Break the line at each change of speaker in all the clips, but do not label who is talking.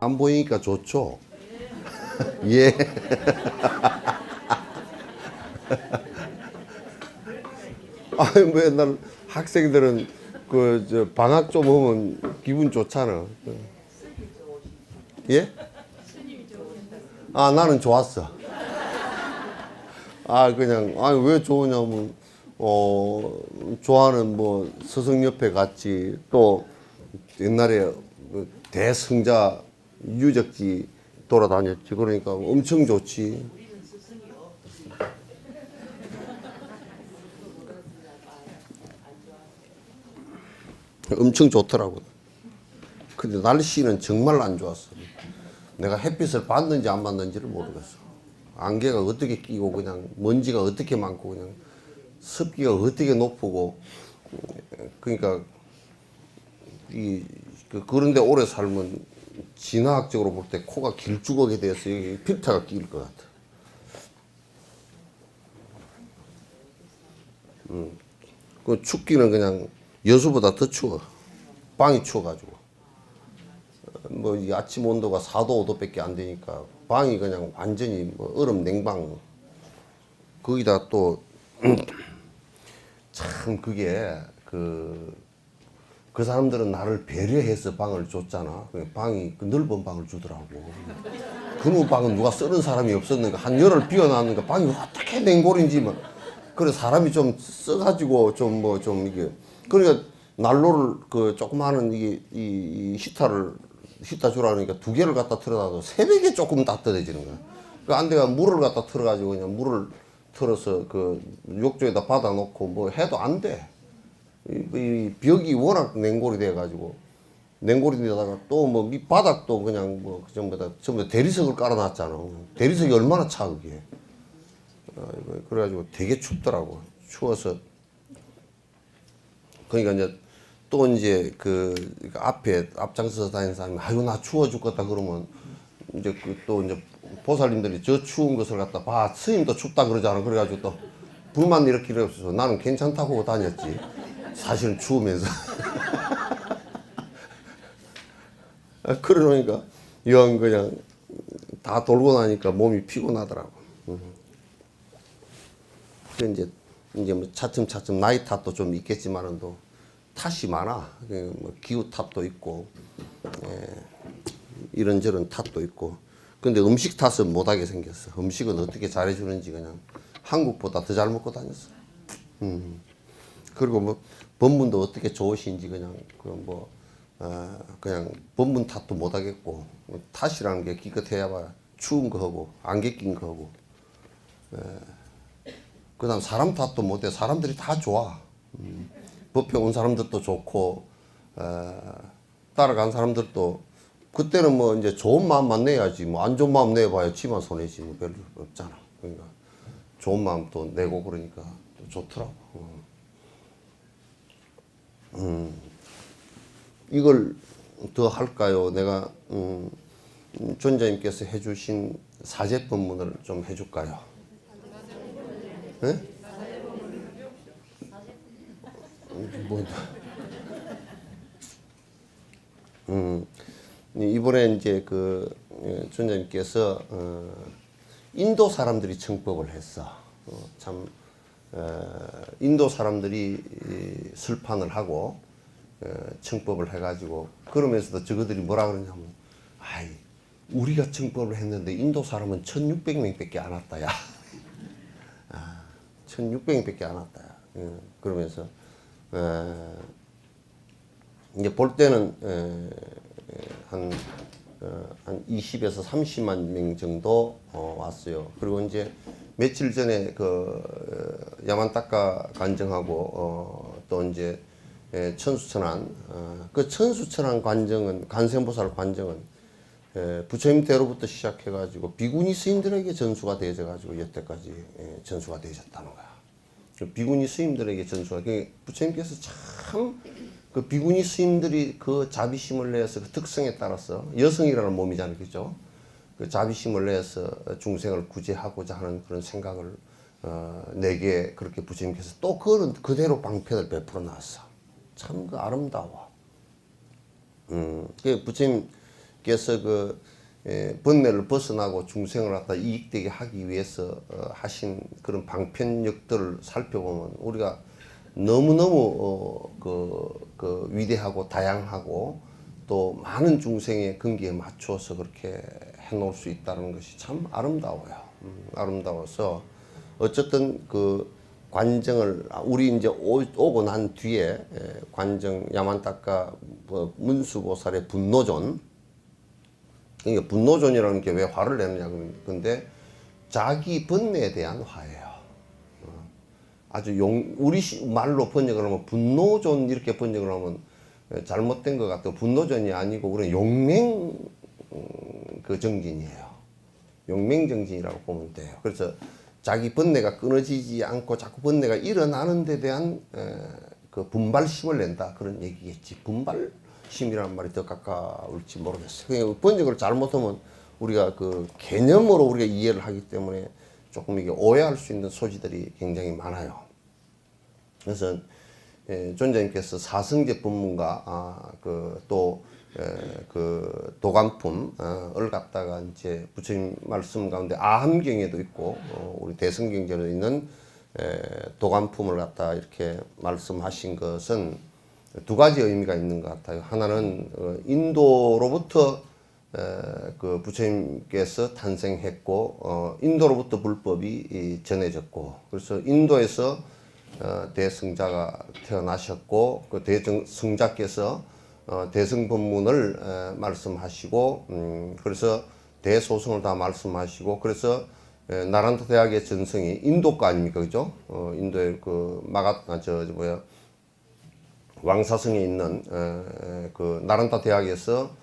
안 보이니까 좋죠. 예. 아니 뭐 옛날 학생들은 그 저 방학 좀 오면 기분 좋잖아. 예? 아 나는 좋았어. 아 그냥 아니 왜 좋으냐면 좋아하는 뭐 스승 옆에 갔지. 또 옛날에 대승자 유적지 돌아다녔지. 그러니까 엄청 좋지. 엄청 좋더라고. 근데 날씨는 정말 안 좋았어. 내가 햇빛을 받는지 안 받는지를 모르겠어. 안개가 어떻게 끼고 그냥 먼지가 어떻게 많고 그냥 습기가 어떻게 높고 그러니까 그런데 오래 살면 진화학적으로 볼 때 코가 길쭉하게 돼서 여기 필터가 끼일 것 같아. 그 춥기는 그냥 여수보다 더 추워. 방이 추워가지고. 뭐 이 아침 온도가 4도 5도밖에 안 되니까 방이 그냥 완전히 뭐 얼음 냉방. 거기다 또 참 그게 그 사람들은 나를 배려해서 방을 줬잖아. 방이 그 넓은 방을 주더라고. 그놈 방은 누가 쓰는 사람이 없었는가. 한 열흘 비워놨는가 방이 어떻게 냉골인지 뭐. 그래 사람이 좀 써가지고 좀 뭐 좀 이게 그러니까 난로를 그 조그마한 이게 이 히터 주라 그러니까 2개를 갖다 틀어놔도 새벽에 조금 따뜻해지는 거야. 그 안돼가 물을 갖다 틀어가지고 그냥 물을 틀어서 그 욕조에다 받아놓고 뭐 해도 안 돼. 이 벽이 워낙 냉골이 돼가지고 냉골이되다가 또 뭐 밑바닥도 그냥 뭐 전부 다 대리석을 깔아놨잖아. 대리석이 얼마나 차 그게. 그래가지고 되게 춥더라고. 추워서 그러니까 이제 또 이제 그 앞에 앞장서서 다니는 사람이 아유 나 추워 죽겠다 그러면 이제 그 또 이제 보살님들이 저 추운 것을 갖다 봐 스님도 춥다 그러잖아. 그래가지고 또 불만 일으키려 없어서 나는 괜찮다고 다녔지. 사실은 추우면서. 그러니까 영 그냥 다 돌고 나니까 몸이 피곤하더라고. 그 이제 뭐 차츰차츰 나이 탓도 좀 있겠지만은 또 탓이 많아. 뭐 기후 탓도 있고, 이런저런 탓도 있고. 근데 음식 탓은 못하게 생겼어. 음식은 어떻게 잘해주는지 그냥 한국보다 더 잘 먹고 다녔어. 그리고 뭐 법문도 어떻게 좋으신지 그냥 그냥 법문 탓도 못하겠고 탓이라는 게 기껏해야 추운 거 하고 안개 낀 거 하고. 그다음 사람 탓도 못해. 사람들이 다 좋아. 법회 온 사람들도 좋고 따라간 사람들도 그때는 뭐 이제 좋은 마음만 내야지 뭐 안 좋은 마음 내봐야 지만 손해지 뭐 별로 없잖아. 그러니까 좋은 마음 또 내고 그러니까 또 좋더라고. 이걸 더 할까요? 내가 존자님께서 해주신 사제법문을 좀 해줄까요? 네? 뭐, 이번에 이제 그 존자님께서 인도 사람들이 청법을 했어. 참 인도 사람들이 설판을 하고 청법을 해가지고 그러면서도 저거들이 뭐라 그러냐면 아이 우리가 청법을 했는데 인도 사람은 1600명밖에 안 왔다야. 1600명밖에 안 왔다야. 그러면서 이제 볼 때는 한 20에서 30만 명 정도 왔어요. 그리고 이제 며칠 전에 그 야만타카 관정하고 또 이제 천수천안 그 천수천안 관정은 관세음보살 관정은 부처님 때로부터 시작해가지고 비구니 스님들에게 전수가 되어져가지고 여태까지 전수가 되어졌다는 거야. 비구니 스님들에게 전수가 부처님께서 참 그 비구니 스님들이 그 자비심을 내서 그 특성에 따라서 여성이라는 몸이잖아요, 그죠? 그 자비심을 내서 중생을 구제하고자 하는 그런 생각을 내게 그렇게 부처님께서 또 그런 그대로 방편을 베풀어 놨어. 참 그 아름다워. 그 부처님께서 그 번뇌를 벗어나고 중생을 갖다 이익되게 하기 위해서 하신 그런 방편력들을 살펴보면 우리가 너무너무 그 위대하고 다양하고 또 많은 중생의 근기에 맞춰서 그렇게 해놓을 수 있다는 것이 참 아름다워요. 아름다워서 어쨌든 그 관정을 우리 이제 오고 난 뒤에 관정 야만타카 문수보살의 분노존, 그러니까 분노존이라는 게 왜 화를 내느냐 근데 자기 번뇌에 대한 화예요. 아주 우리 말로 번역을 하면 분노존 이렇게 번역을 하면 잘못된 것 같아요. 분노존이 아니고 우리는 용맹 그 정진이에요. 용맹 정진이라고 보면 돼요. 그래서 자기 번뇌가 끊어지지 않고 자꾸 번뇌가 일어나는 데 대한 그 분발심을 낸다 그런 얘기겠지. 분발심이라는 말이 더 가까울지 모르겠어요. 번역을 잘못하면 우리가 그 개념으로 우리가 이해를 하기 때문에 조금 이게 오해할 수 있는 소지들이 굉장히 많아요. 그래서 존자님께서 사성제 법문과 또 그 도감품을 갖다가 이제 부처님 말씀 가운데 아함경에도 있고 우리 대성경제로 있는 도감품을 갖다 이렇게 말씀하신 것은 두 가지 의미가 있는 것 같아요. 하나는 인도로부터 그 부처님께서 탄생했고 인도로부터 불법이 전해졌고 그래서 인도에서 대승자가 태어나셨고 그 대승자께서 대승법문을 말씀하시고 그래서 대소승을 다 말씀하시고 그래서 나란타 대학의 전성이 인도 거 아닙니까, 그죠? 인도의 그 왕사성에 있는 그 나란타 대학에서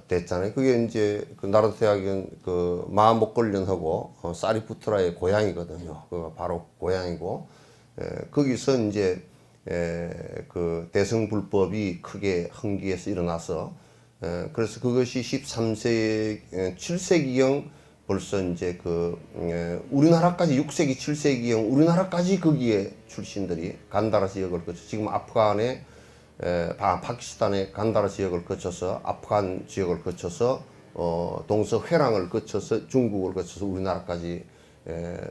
됐잖아요. 그게 이제 그 나란타 대학은 그 마목걸련하고 사리푸트라의 고향이거든요. 그 바로 고향이고 거기서 이제 그 대승불법이 크게 흥기에서 일어나서 그래서 그것이 13세기 7세기경 벌써 이제 그 우리나라까지 6세기 7세기경 우리나라까지 거기에 출신들이 간다라 지역을 거쳐 지금 아프간의 파키스탄의 간다라 지역을 거쳐서 아프간 지역을 거쳐서 동서회랑을 거쳐서 중국을 거쳐서 우리나라까지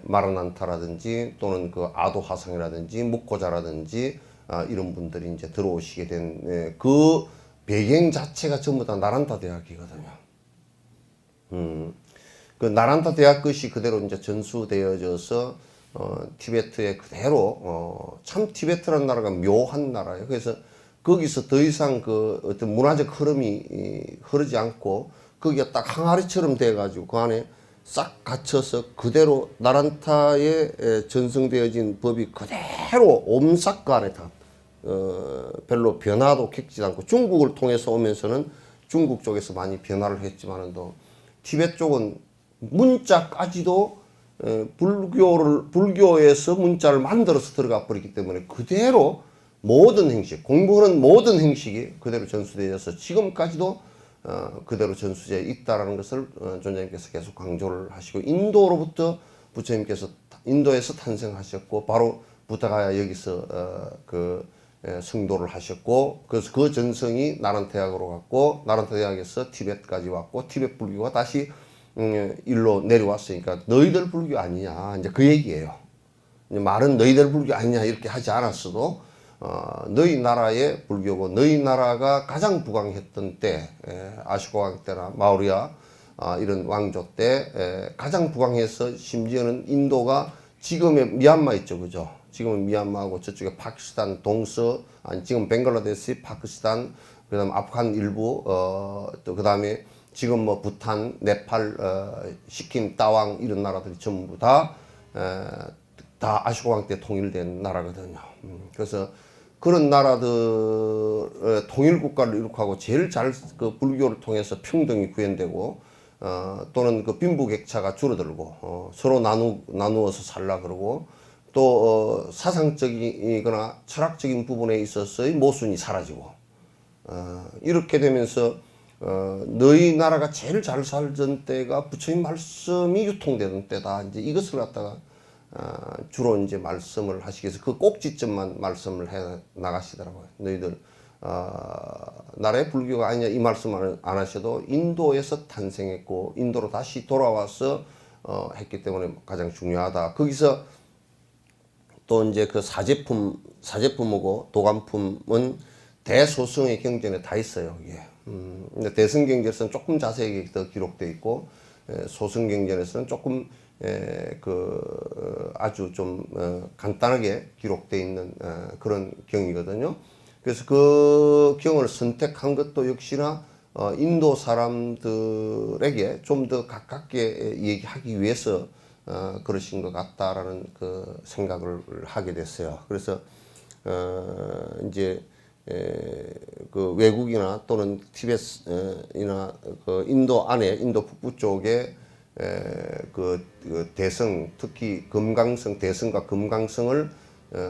마라난타라든지 또는 그 아도화상이라든지 묵고자라든지 이런 분들이 이제 들어오시게 된 그 배경 자체가 전부 다 나란타 대학이거든요. 그 나란타 대학 것이 그대로 이제 전수되어져서 티베트에 그대로 참 티베트라는 나라가 묘한 나라예요. 그래서 거기서 더 이상 그 어떤 문화적 흐름이 흐르지 않고 거기가 딱 항아리처럼 돼가지고 그 안에 싹 갇혀서 그대로 나란타에 전승되어진 법이 그대로 옴삭 안에 다 별로 변화도 겪지 않고 중국을 통해서 오면서는 중국 쪽에서 많이 변화를 했지만은도 티베트 쪽은 문자까지도 불교에서 문자를 만들어서 들어가 버렸기 때문에 그대로 모든 행식, 공부하는 모든 행식이 그대로 전수되어서 지금까지도 그대로 전수되어 있다라는 것을 존자님께서 계속 강조를 하시고 인도로부터 부처님께서 인도에서 탄생하셨고 바로 부타가야 여기서 성도를 하셨고 그래서 그 전성이 나란타 대학으로 갔고 나란타 대학에서 티베트까지 왔고 티베트 불교가 다시 일로 내려왔으니까 너희들 불교 아니냐 이제 그 얘기예요. 말은 너희들 불교 아니냐 이렇게 하지 않았어도 너희 나라의 불교고 너희 나라가 가장 부강했던 때 아쇼카왕 때나 마우리아 이런 왕조 때 가장 부강해서 심지어는 인도가 지금의 미얀마 있죠, 그죠? 지금은 미얀마하고 저쪽에 파키스탄 동서 아니 지금 벵글라데시 파키스탄 그다음 아프간 일부 또 그다음에 지금 뭐 부탄 네팔 시킴 따왕 이런 나라들이 전부 다 아쇼카왕 때 통일된 나라거든요. 그래서 그런 나라들의 통일 국가를 이룩하고 제일 잘 그 불교를 통해서 평등이 구현되고 또는 그 빈부격차가 줄어들고 서로 나누어서 살라 그러고 또 사상적이거나 철학적인 부분에 있어서의 모순이 사라지고 이렇게 되면서 너희 나라가 제일 잘 살던 때가 부처님 말씀이 유통되던 때다. 이제 이것을 갖다가 주로 이제 말씀을 하시기 위해서 그 꼭지점만 말씀을 해 나가시더라고요. 너희들 나라의 불교가 아니냐 이 말씀을 안 하셔도 인도에서 탄생했고 인도로 다시 돌아와서 했기 때문에 가장 중요하다. 거기서 또 이제 그 사제품하고 도감품은 대소승의 경전에 다 있어요. 이게. 근데 대승경전에서는 조금 자세하게 더 기록되어 있고 소승경전에서는 조금 아주 좀 간단하게 기록되어 있는 그런 경이거든요. 그래서 그 경을 선택한 것도 역시나 인도 사람들에게 좀 더 가깝게 얘기하기 위해서 그러신 것 같다라는 그 생각을 하게 됐어요. 그래서 이제 그 외국이나 또는 티베트나 그 인도 안에 인도 북부 쪽에 그 대성 특히 금강성 대성과 금강성을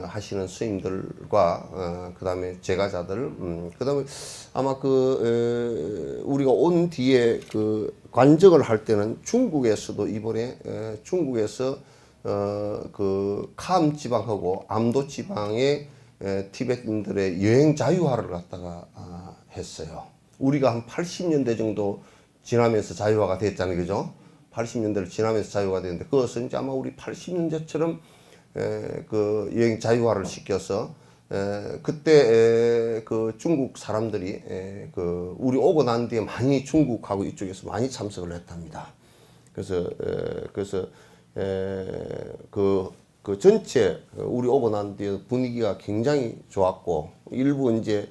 하시는 스님들과 그 다음에 제가자들 그 다음에 아마 우리가 온 뒤에 그 관정을 할 때는 중국에서도 이번에 중국에서 그 캄 지방하고 암도 지방의 티베트인들의 여행 자유화를 갖다가 했어요. 우리가 한 80년대 정도 지나면서 자유화가 됐잖아요, 그죠? 80년대를 지나면서 자유화가 됐는데 그것은 이제 아마 우리 80년대처럼 그 여행 자유화를 시켜서 그때 그 중국 사람들이 그 우리 오고 난 뒤에 많이 중국하고 이쪽에서 많이 참석을 했답니다. 그래서 그 전체 우리 오고 난 뒤에 분위기가 굉장히 좋았고 일부 이제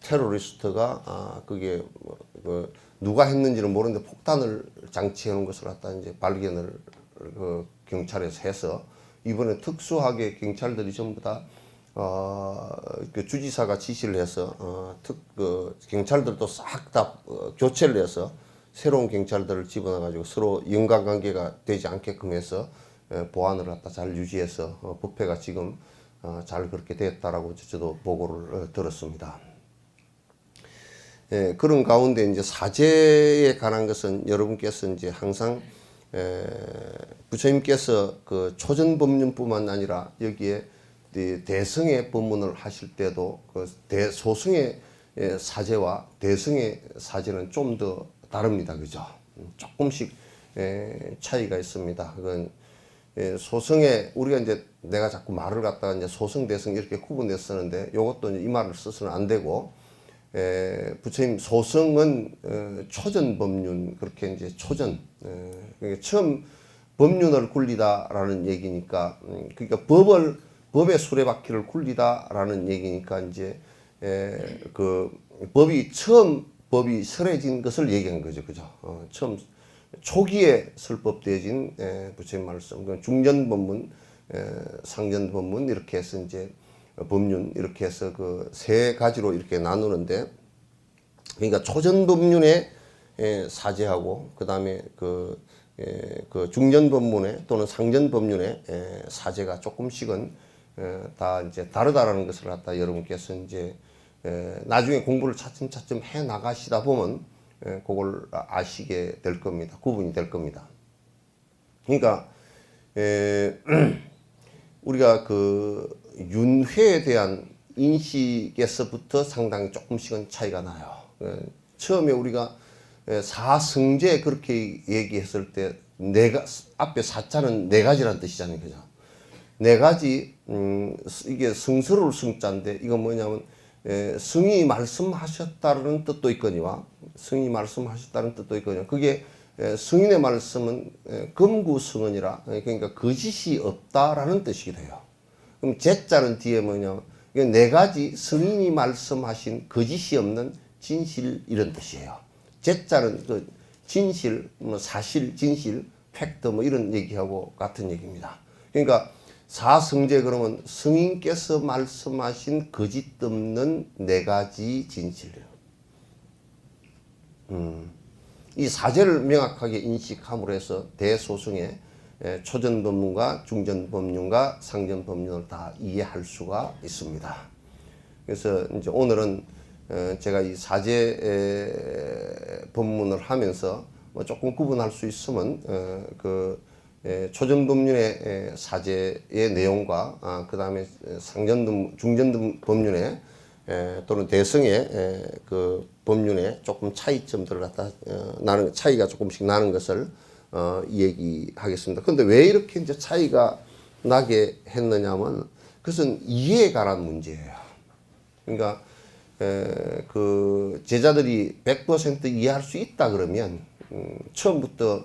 테러리스트가 그게 누가 했는지는 모르는데 폭탄을 장치해 놓은 것을 갖다 이제 발견을 그 경찰에서 해서 이번에 특수하게 경찰들이 전부 다 그 주지사가 지시를 해서 그 경찰들도 싹 다 교체를 해서 새로운 경찰들을 집어넣어 가지고 서로 인간관계가 되지 않게끔 해서 보안을 갖다 잘 유지해서 법회가 지금 잘 그렇게 됐다라고 저도 보고를 들었습니다. 그런 가운데 이제 사제에 관한 것은 여러분께서 이제 항상 부처님께서 그 초전법륜뿐만 아니라 여기에 대승의 법문을 하실 때도 그 대소승의 사제와 대승의 사제는 좀 더 다릅니다. 그죠? 조금씩 차이가 있습니다. 그건 소승의 우리가 이제 내가 자꾸 말을 갖다가 이제 소승 대승 이렇게 구분해서 쓰는데 이것도 이제 이 말을 써서는 안 되고 부처님 소승은 초전 법륜 그렇게 이제 초전 그러니까 처음 법륜을 굴리다라는 얘기니까 그러니까 법의 수레바퀴를 굴리다라는 얘기니까 이제 그 법이 설해진 것을 얘기한 거죠, 그죠? 처음 초기에 설법되어진 부처님 말씀, 중전 법문, 상전 법문 이렇게 해서 이제 법륜 이렇게 해서 그 세 가지로 이렇게 나누는데, 그러니까 초전 법륜의 사제하고 그 다음에 그 중전 법문에 또는 상전 법륜의 사제가 조금씩은 다 이제 다르다라는 것을 갖다 여러분께서 이제 나중에 공부를 차츰차츰 해 나가시다 보면 그걸 아시게 될 겁니다. 구분이 될 겁니다. 그러니까 우리가 그 윤회에 대한 인식에서부터 상당히 조금씩은 차이가 나요. 처음에 우리가 사성제 그렇게 얘기했을 때 내가 앞에 사자는 네 가지라는 뜻이잖아요, 그죠? 네 가지 이게 성스러울 성자인데 이건 뭐냐면 성이 말씀하셨다는 뜻도 있거니와 성이 말씀하셨다는 뜻도 있거니와 그게 성인의 말씀은 금구성언이라 그러니까 거짓이 없다라는 뜻이기도 해요. 그럼 제자는 뒤에 뭐냐 이게 네 가지 성인이 말씀하신 거짓이 없는 진실 이런 뜻이에요. 제자는 그 진실, 뭐 사실, 진실, 팩트 뭐 이런 얘기하고 같은 얘기입니다. 그러니까 사성제 그러면 성인께서 말씀하신 거짓 없는 네 가지 진실이에요. 이 사제를 명확하게 인식함으로 해서 대소승의 초전법문과 중전법문과 상전법문을 다 이해할 수가 있습니다. 그래서 이제 오늘은 제가 이 사제 법문을 하면서 뭐 조금 구분할 수 있으면 그 초전법륜의 사제의 내용과 그 다음에 중전법륜의 또는 대성의 그 법륜의 조금 차이점들을 갖다 나는 차이가 조금씩 나는 것을 얘기하겠습니다. 그런데 왜 이렇게 이제 차이가 나게 했느냐면 그것은 이해에 관한 문제예요. 그러니까 그 제자들이 100% 이해할 수 있다 그러면 처음부터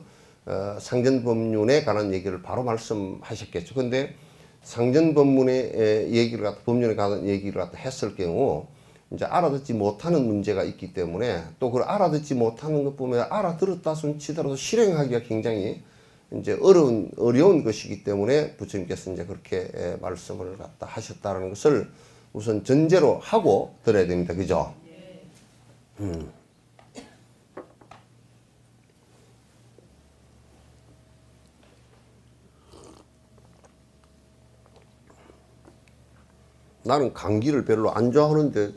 상전법륜에 관한 얘기를 바로 말씀하셨겠죠. 근데 상전법문의 얘기를 갖다 법륜에 관한 얘기를 갖다 했을 경우 이제 알아듣지 못하는 문제가 있기 때문에 또 그걸 알아듣지 못하는 것 보면 알아들었다 손치더라도 실행하기가 굉장히 이제 어려운 것이기 때문에 부처님께서 이제 그렇게 말씀을 갖다 하셨다는 것을 우선 전제로 하고 들어야 됩니다. 그죠? 나는 감기를 별로 안 좋아하는데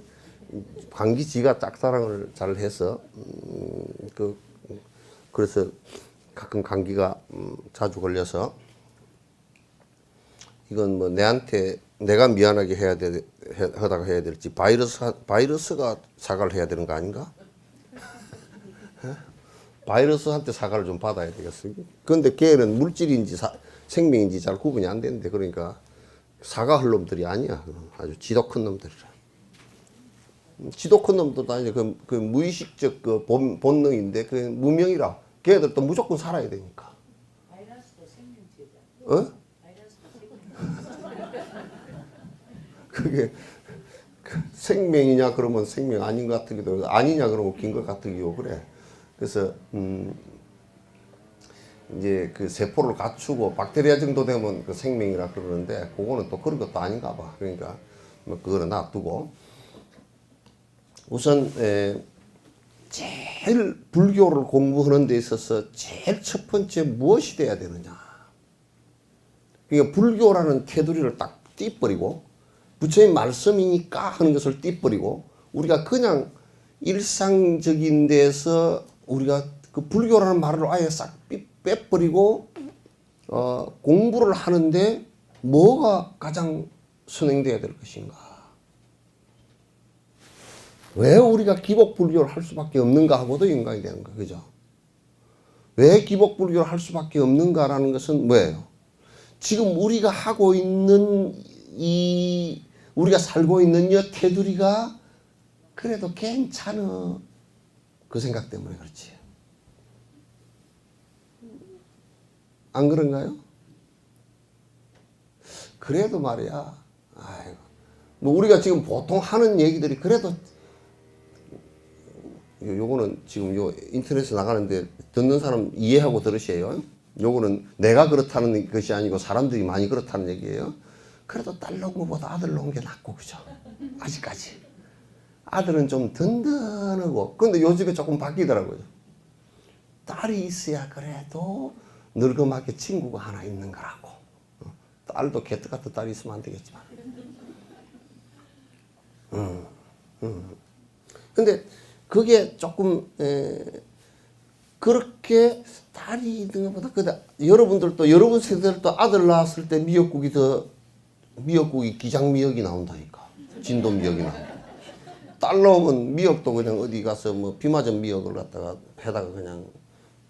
감기 지가 짝사랑을 잘 해서 그래서 가끔 감기가 자주 걸려서 이건 뭐 내한테 내가 미안하게 하다가 해야 될지 바이러스가 사과를 해야 되는 거 아닌가? 바이러스한테 사과를 좀 받아야 되겠어요. 그런데 걔는 물질인지 생명인지 잘 구분이 안 되는데 그러니까 사과할 놈들이 아니야. 아주 지도 큰 놈들이라. 지도 큰 놈들도 아니야. 그 무의식적 그 본능인데 그 무명이라. 걔들도 무조건 살아야 되니까.
바이러스도 생명체죠.
어?
바이러스도 생명체.
그게 생명이냐 그러면 생명 아닌 것 같기도 하고 아니냐 그러면 웃긴 것 같기도 하고 그래. 그래서 이제 그 세포를 갖추고 박테리아 정도 되면 그 생명이라 그러는데 그거는 또 그런 것도 아닌가 봐. 그러니까 뭐 그거는 놔두고 우선 제일 불교를 공부하는 데 있어서 제일 첫 번째 무엇이 돼야 되느냐. 그러니까 불교라는 테두리를 딱 띄버리고 부처님 말씀이니까 하는 것을 띄버리고 우리가 그냥 일상적인 데서 우리가 그 불교라는 말을 아예 싹 빼버리고 공부를 하는데 뭐가 가장 선행돼야 될 것인가? 왜 우리가 기복불교를 할 수밖에 없는가 하고도 연관이 되는 거예요. 그죠? 왜 기복불교를 할 수밖에 없는가라는 것은 뭐예요? 지금 우리가 하고 있는 우리가 살고 있는 이 테두리가 그래도 괜찮아. 그 생각 때문에 그렇지. 안 그런가요? 그래도 말이야. 아이고. 뭐 우리가 지금 보통 하는 얘기들이 그래도 요거는 지금 요 인터넷에 나가는데 듣는 사람 이해하고 들으셔요. 요거는 내가 그렇다는 것이 아니고 사람들이 많이 그렇다는 얘기예요. 그래도 딸 놓은 것보다 아들 놓은 게 낫고 그죠? 아직까지. 아들은 좀 든든하고 근데 요즘에 조금 바뀌더라고요. 딸이 있어야 그래도 늙음하게 친구가 하나 있는 거라고. 딸도 개떡 같은 딸이 있으면 안 되겠지만. 근데 그게 조금 그렇게 딸이 있는 것보다 근데 여러분들도 여러분 세대들도 아들 낳았을 때 미역국이 기장미역이 나온다니까. 진도미역이 나온다. 딸 놈은 미역도 그냥 어디 가서 뭐 비 맞은 미역을 갖다가 해다가 그냥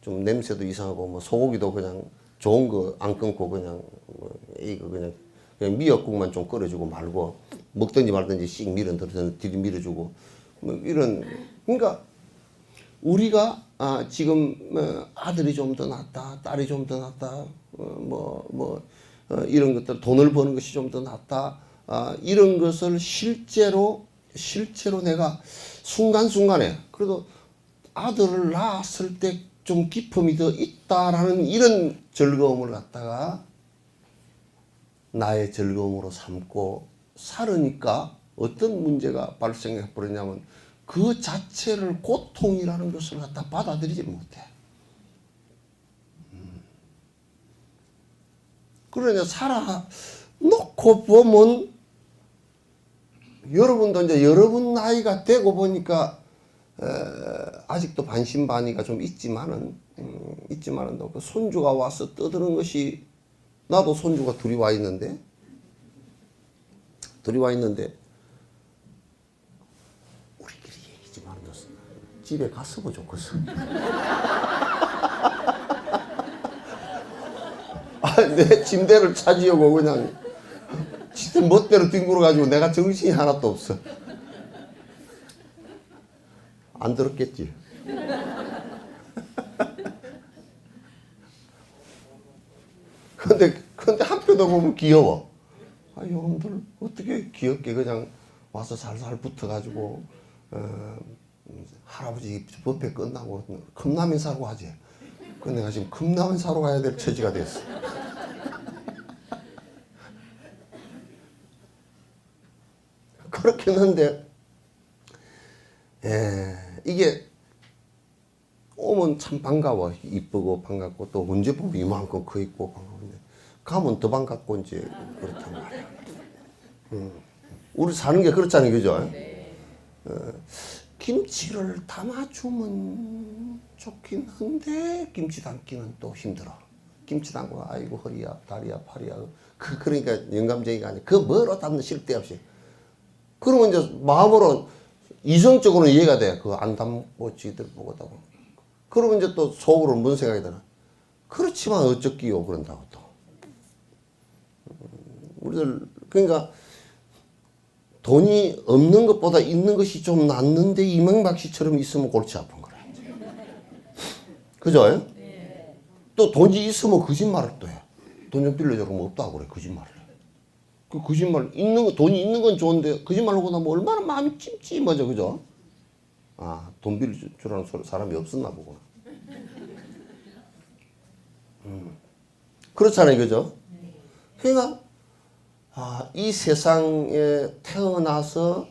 좀 냄새도 이상하고 뭐 소고기도 그냥 좋은 거 안 끊고 그냥 뭐 이거 그냥 미역국만 좀 끓여주고 말고 먹든지 말든지 씩 들이밀어주고 뭐 이런 그러니까 우리가 지금 아들이 좀 더 낫다 딸이 좀 더 낫다 이런 것들 돈을 버는 것이 좀 더 낫다 이런 것을 실제로 내가 순간순간에 그래도 아들을 낳았을 때 좀 기쁨이 더 있다라는 이런 즐거움을 갖다가 나의 즐거움으로 삼고 살으니까 어떤 문제가 발생해 버리냐면 그 자체를 고통이라는 것을 갖다 받아들이지 못해. 그러냐 살아놓고 보면 여러분도 이제 여러분 나이가 되고 보니까 아직도 반신반의가 좀 있지만은 그 손주가 와서 떠드는 것이 나도 손주가 둘이 와 있는데 우리끼리 얘기 좀 하면서 집에 갔으면 좋겠어. 내 침대를 차지하고 그냥 지 멋대로 뒹굴어가지고 내가 정신이 하나도 없어. 안 들었겠지. 근데 한편으로 보면 귀여워. 여러분들 어떻게 귀엽게 그냥 와서 살살 붙어가지고 할아버지 법회 끝나고 컵라면 사러 가지. 근데 내가 지금 컵라면 사러 가야 될 처지가 됐어. 그렇긴 한데 이게 오면 참 반가워. 이쁘고 반갑고 또 언제 보면 이만큼 커 있고 반가운데 가면 더 반갑고 이제 그렇단 말이야. 우리 사는 게 그렇잖아요, 그죠? 김치를 담아주면 좋긴 한데 김치 담기는 또 힘들어. 김치 담고 아이고 허리야, 다리야, 팔이야. 그러니까 영감쟁이가 아니야. 그 뭐로 담는 쓸데없이. 그러면 이제 마음으로 이성적으로는 이해가 돼. 그거 안 담고 지들 보고다 보면. 그러면 이제 또 속으로 뭔 생각이 드나? 그렇지만 어쩌기요 그런다고 또. 우리들 그러니까 돈이 없는 것보다 있는 것이 좀 낫는데 이명박 씨처럼 있으면 골치 아픈 거라. 그죠? 네. 또 돈이 있으면 거짓말을 또 해. 돈 좀 빌려줘 그러면 없다고 그래. 거짓말을 해. 그 거짓말 있는 거 돈이 있는 건 좋은데 거짓말 하고 나면 얼마나 마음이 찜찜하죠. 그죠? 돈 빌려주라는 사람이 없었나 보구나. 그렇잖아요. 그죠? 그러니까 이 세상에 태어나서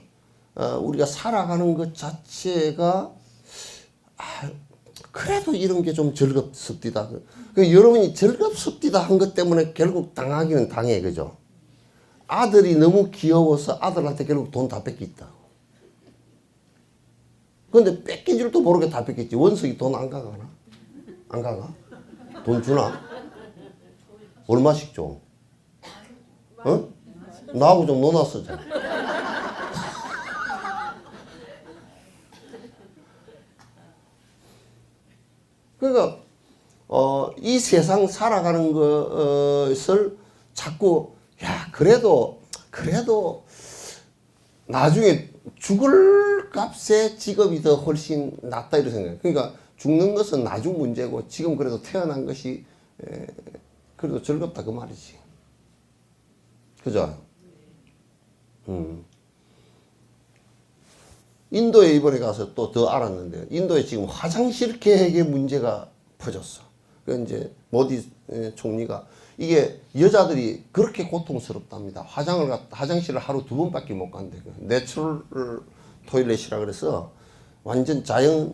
우리가 살아가는 것 자체가 그래도 이런 게 좀 즐겁습디다. 여러분이 즐겁습디다 한 것 때문에 결국 당하기는 당해. 그죠? 아들이 너무 귀여워서 아들한테 결국 돈 다 뺏겼다. 근데 뺏긴 줄도 모르게 다 뺏겼지. 원석이 돈 안 가가나? 안 가가? 돈 주나? 얼마씩 줘? 나하고 좀 논았어. 그러니까 이 세상 살아가는 것을 자꾸 그래도 나중에 죽을 값의 직업이 더 훨씬 낫다 이런 생각이에요. 그러니까 죽는 것은 나중 문제고 지금 그래도 태어난 것이 그래도 즐겁다 그 말이지. 그죠? 인도에 이번에 가서 또 더 알았는데 인도에 지금 화장실 계획의 문제가 퍼졌어. 그 이제 모디 총리가 이게 여자들이 그렇게 고통스럽답니다. 화장실을 하루 2번밖에 못 간대. 내추럴 토일렛이라 그래서 완전 자연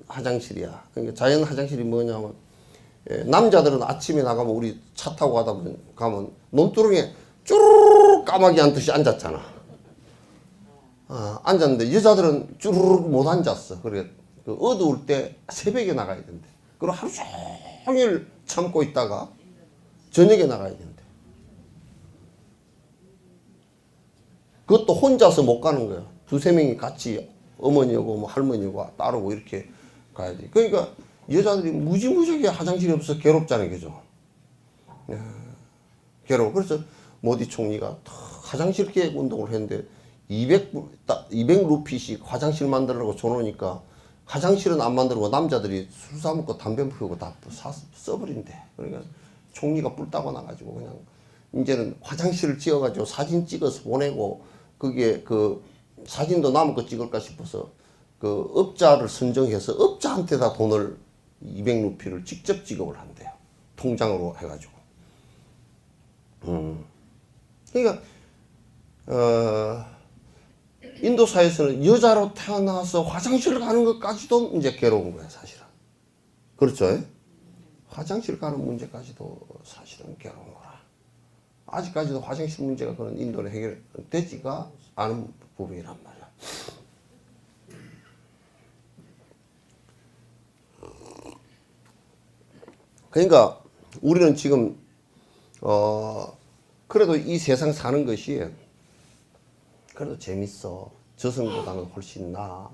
화장실이야. 그러니까 자연 화장실이 뭐냐면 남자들은 아침에 나가면 우리 차 타고 가면 논두렁에 쭈르륵 까마귀 앉듯이 앉았잖아. 앉았는데 여자들은 쭈르륵 못 앉았어. 그래 그 어두울 때 새벽에 나가야 된대. 그리고 하루 종일 참고 있다가 저녁에 나가야 된대. 그것도 혼자서 못 가는 거야. 두세 명이 같이 어머니하고 뭐 할머니하고 따르고 이렇게 가야지. 그러니까 여자들이 무지무지하게 화장실이 없어서 괴롭잖아요. 그죠? 괴로워. 그래서 모디 총리가 화장실 계획 운동을 했는데 200루피씩 화장실 만들라고 줘놓으니까 화장실은 안 만들고 남자들이 술 사먹고 담배 피우고 다 써버린대. 그러니까 총리가 뿔 따고 나가지고 그냥 이제는 화장실을 지어가지고 사진 찍어서 보내고 그게 그 사진도 남은 거 찍을까 싶어서 그 업자를 선정해서 업자한테다 돈을 200루피를 직접 지급을 한대요. 통장으로 해가지고. 그러니까 인도 사회에서는 여자로 태어나서 화장실 가는 것까지도 이제 괴로운 거야 사실은. 그렇죠? 화장실 가는 문제까지도 사실은 괴로운 거라. 아직까지도 화장실 문제가 그런 인도는 해결되지가 않은 부분이란 말이야. 그러니까 우리는 지금 그래도 이 세상 사는 것이 그래도 재밌어. 저승보다는 훨씬 나아.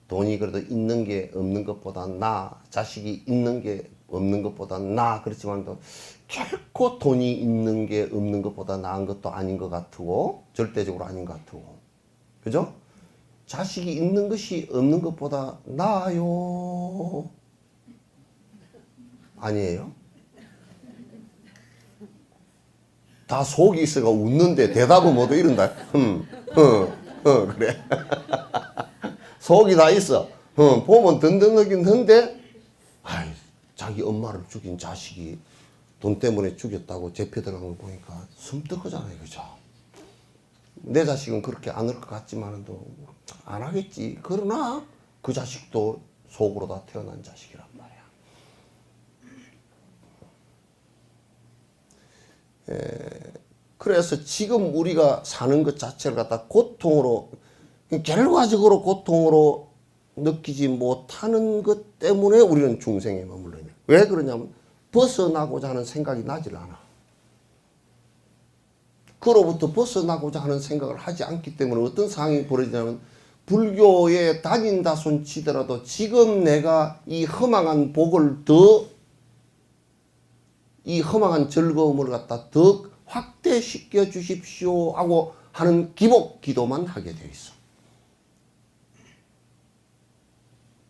돈이 그래도 있는 게 없는 것보다 나아. 자식이 있는 게 없는 것보다 나아. 그렇지만 또 결코 돈이 있는 게 없는 것보다 나은 것도 아닌 것 같고 절대적으로 아닌 것 같고. 그죠? 자식이 있는 것이 없는 것보다 나아요. 아니에요? 다 속이 있어가 웃는데 대답은 모두 이런다. 그래. 속이 다 있어. 보면 든든하긴 한데, 아이, 자기 엄마를 죽인 자식이 돈 때문에 죽였다고 재표 들어간 거 보니까 섬뜩하잖아요. 그죠? 내 자식은 그렇게 안 할 것 같지만도 안 하겠지. 그러나 그 자식도 속으로 다 태어난 자식이란 말이야. 그래서 지금 우리가 사는 것 자체를 갖다 고통으로, 결과적으로 고통으로 느끼지 못하는 것 때문에 우리는 중생에 머물러 있는. 왜 그러냐면 벗어나고자 하는 생각이 나질 않아. 그로부터 벗어나고자 하는 생각을 하지 않기 때문에 어떤 상황이 벌어지냐면 불교에 다닌다 손 치더라도 지금 내가 이 허망한 복을 이 허망한 즐거움을 갖다 더 확대시켜 주십시오 하고 하는 기복 기도만 하게 되어 있어.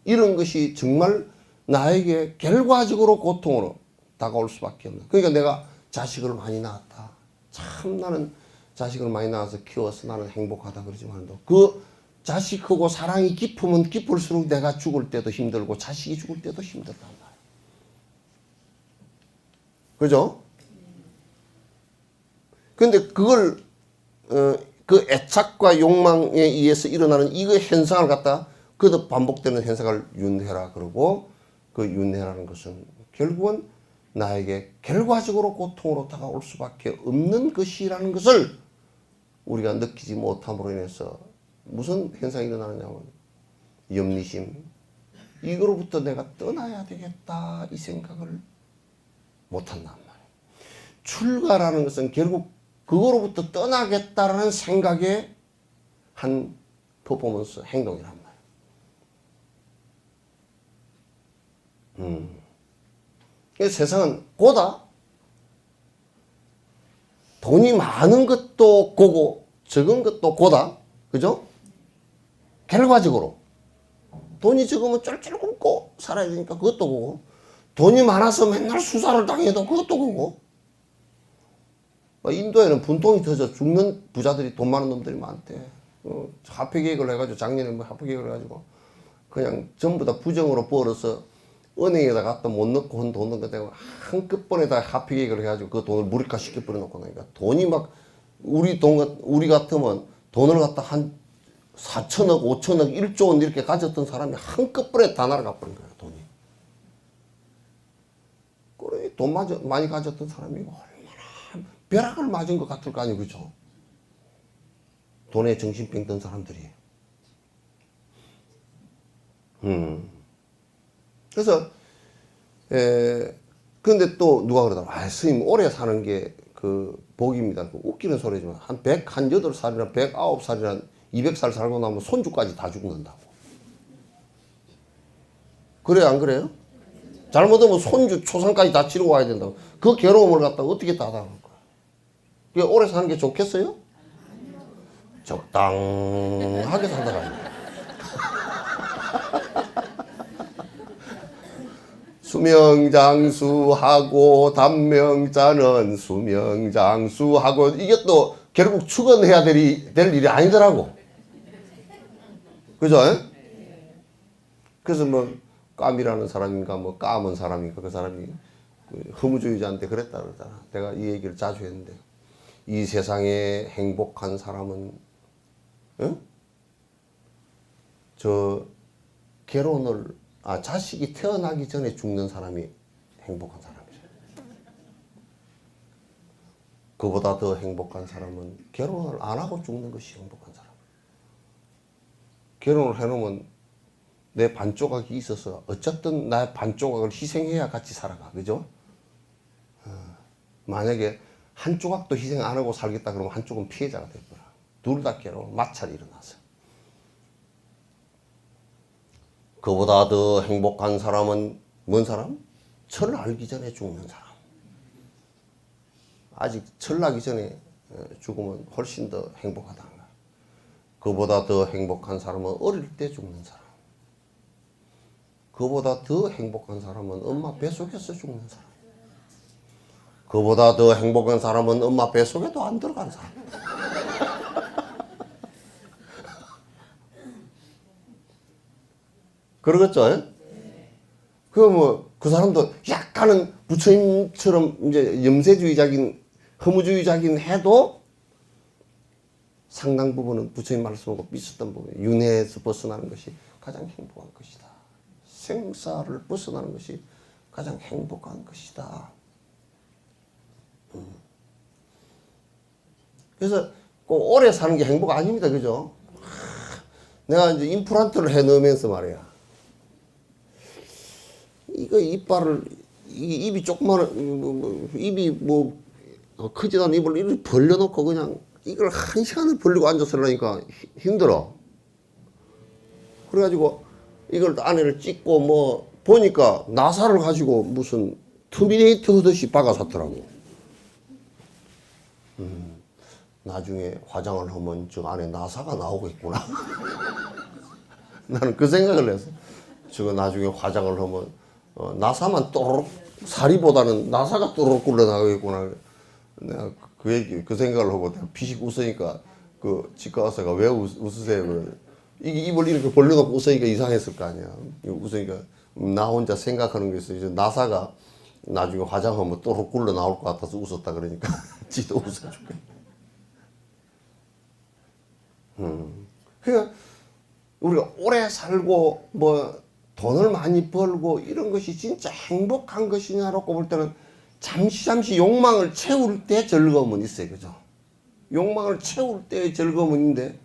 이런 것이 정말 나에게 결과적으로 고통으로 다가올 수밖에 없는. 그러니까 내가 자식을 많이 낳았다. 참 나는 자식을 많이 낳아서 키워서 나는 행복하다 그러지만도 그 자식하고 사랑이 깊으면 깊을수록 내가 죽을 때도 힘들고 자식이 죽을 때도 힘들단 말이야. 그죠? 근데 그걸 그 애착과 욕망에 의해서 일어나는 이거 현상을 갖다 그도 반복되는 현상을 윤회라 그러고 그 윤회라는 것은 결국은 나에게 결과적으로 고통으로 다가올 수밖에 없는 것이라는 것을 우리가 느끼지 못함으로 인해서 무슨 현상이 일어나느냐면 염리심, 이거로부터 내가 떠나야 되겠다 이 생각을 못한단 말이에요. 출가라는 것은 결국 그거로부터 떠나겠다라는 생각의 한 퍼포먼스 행동이란 말이에요. 세상은 고다. 돈이 많은 것도 고고 적은 것도 고다. 그죠? 결과적으로 돈이 적으면 쫄쫄 굶고 살아야 되니까 그것도 고고, 돈이 많아서 맨날 수사를 당해도 그것도 고고. 인도에는 분통이 터져 죽는 부자들이 돈 많은 놈들이 많대. 화폐 계획을 해가지고 작년에 뭐 화폐 계획을 해가지고 그냥 전부 다 부정으로 벌어서 은행에다 갖다 못 넣고 한 돈은 그때 한꺼번에 다 화폐 계획을 해가지고 그 돈을 무력화 시켜 버려놓고 나니까 돈이 막 우리 같으면 돈을 갖다 한 4천억, 5천억, 1조 원 이렇게 가졌던 사람이 한꺼번에 다 날아가 버린 거야 돈이. 그래 돈 많이 가졌던 사람이 얼마나 벼락을 맞은 것 같을 거 아니에요, 그죠? 돈에 정신병 든 사람들이. 그래서 근데 또 누가 그러더라. 스님 오래 사는 게 그 복입니다. 웃기는 소리지만 한 108살이나 109살이나 200살 살고 나면 손주까지 다 죽는다고. 그래요, 안 그래요? 잘못하면 손주 초상까지 다 치르고 와야 된다고. 그 괴로움을 갖다가 어떻게 다 당할 거야? 그게 오래 사는 게 좋겠어요? 적당하게 살다가. 수명장수하고 단명자는 수명장수하고 이게 또 결국 축원해야 될 일이 아니더라고. 그죠? 그래서 뭐 깜이라는 사람인가 뭐 까문 사람인가 그 사람이 허무주의자한테 그랬다 그러잖아. 내가 이 얘기를 자주 했는데 이 세상에 행복한 사람은 응? 저 자식이 태어나기 전에 죽는 사람이 행복한 사람이래. 그보다 더 행복한 사람은 결혼을 안 하고 죽는 것이 행복한 사람. 결혼을 해놓으면 내 반조각이 있어서 어쨌든 나의 반조각을 희생해야 같이 살아가. 그죠? 만약에 한 조각도 희생 안 하고 살겠다 그러면 한쪽은 피해자가 될 거야. 둘 다 괴로워. 마찰이 일어나서. 그보다 더 행복한 사람은 뭔 사람? 철을 알기 전에 죽는 사람. 아직 철 나기 전에 죽으면 훨씬 더 행복하다는 거야. 그보다 더 행복한 사람은 어릴 때 죽는 사람. 그보다 더 행복한 사람은 엄마 뱃속에서 죽는 사람. 그보다 더 행복한 사람은 엄마 뱃속에도 안 들어간 사람. 그러겠죠? 그 사람도 약간은 부처님처럼 이제 염세주의자긴, 허무주의자긴 해도 상당 부분은 부처님 말씀하고 비슷한 부분, 윤회에서 벗어나는 것이 가장 행복한 것이다. 생사를 벗어나는 것이 가장 행복한 것이다. 그래서 꼭 오래 사는 게 행복 아닙니다. 그죠? 내가 이제 임플란트를 해 넣으면서 말이야. 이거 입이 조그마한, 입이 뭐, 크지도 않은 입을 이렇게 벌려놓고 그냥 이걸 1시간을 벌리고 앉아서 하려니까 힘들어. 그래가지고 이걸 안에를 찍고 뭐, 보니까 나사를 가지고 무슨 터미네이터 하듯이 박아놨더라고. 나중에 화장을 하면 저 안에 나사가 나오겠구나. 나는 그 생각을 했어. 저거 나중에 화장을 하면 나사만 또르륵, 사리보다는 나사가 또르륵 굴러나가겠구나. 내가 그 생각을 하고 피식 웃으니까 그 치과 의사가 왜 웃으세요? 이게 입을 이렇게 벌려놓고 웃으니까 이상했을 거 아니야. 웃으니까 나 혼자 생각하는 게 있어. 이제 나사가 나중에 화장하면 또르륵 굴러 나올 것 같아서 웃었다 그러니까 지도 웃어줄게. 그러니까 우리가 오래 살고 뭐 돈을 많이 벌고 이런 것이 진짜 행복한 것이냐라고 볼 때는 잠시 욕망을 채울 때 즐거움은 있어요. 그죠? 욕망을 채울 때 즐거움은 있는데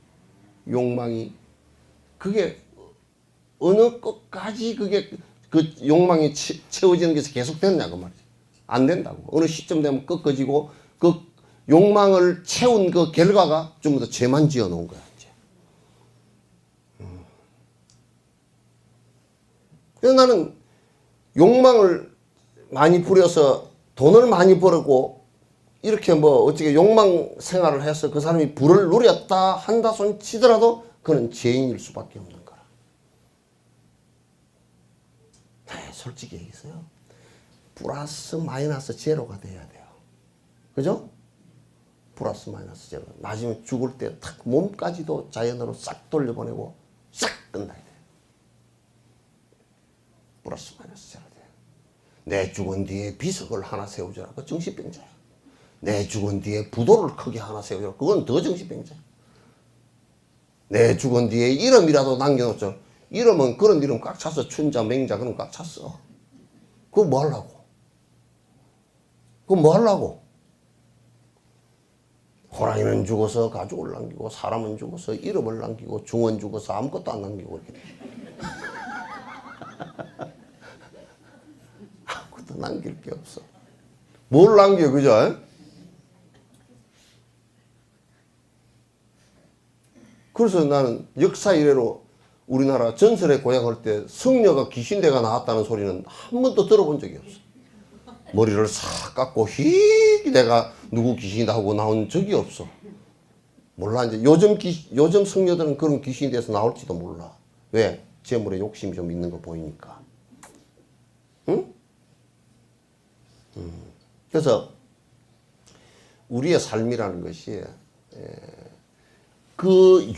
욕망이 그게 어느 끝까지 그게 그 욕망이 채워지는 것이 계속 됐냐 그 말이지. 안 된다고. 어느 시점 되면 꺾어지고 그 욕망을 채운 그 결과가 좀 더 죄만 지어 놓은 거야. 이제. 그래서 나는 욕망을 많이 부려서 돈을 많이 벌었고 이렇게 뭐 어떻게 욕망 생활을 해서 그 사람이 부를 누렸다 한다 손 치더라도 그는 죄인일 수밖에 없는 거라. 네, 솔직히 얘기해서요. 플러스 마이너스 제로가 돼야 돼요. 그죠? 플러스 마이너스 제로. 마지막에 죽을 때 탁 몸까지도 자연으로 싹 돌려보내고 싹 끝나야 돼요. 플러스 마이너스 제로 돼요. 내 죽은 뒤에 비석을 하나 세우자라. 그 정신병자야. 내 죽은 뒤에 부도를 크게 하나 세우자라. 그건 더 정신병자야. 내 죽은 뒤에 이름이라도 남겨놓죠. 이름은 그런 이름 꽉 찼어. 춘자, 맹자 그런 꽉 찼어. 그거 뭐 하려고? 그거 뭐 하려고? 호랑이는 죽어서 가죽을 남기고 사람은 죽어서 이름을 남기고 중은 죽어서 아무것도 안 남기고 이렇게 돼. 아무것도 남길 게 없어. 뭘 남겨 그죠? 그래서 나는 역사 이래로 우리나라 전설의 고향 할 때 성녀가 귀신대가 나왔다는 소리는 한 번도 들어본 적이 없어. 머리를 싹 깎고 휘 내가 누구 귀신이다 하고 나온 적이 없어. 몰라. 이제 요즘 성녀들은 그런 귀신이 돼서 나올지도 몰라. 왜? 재물에 욕심이 좀 있는 거 보이니까. 응? 그래서 우리의 삶이라는 것이 그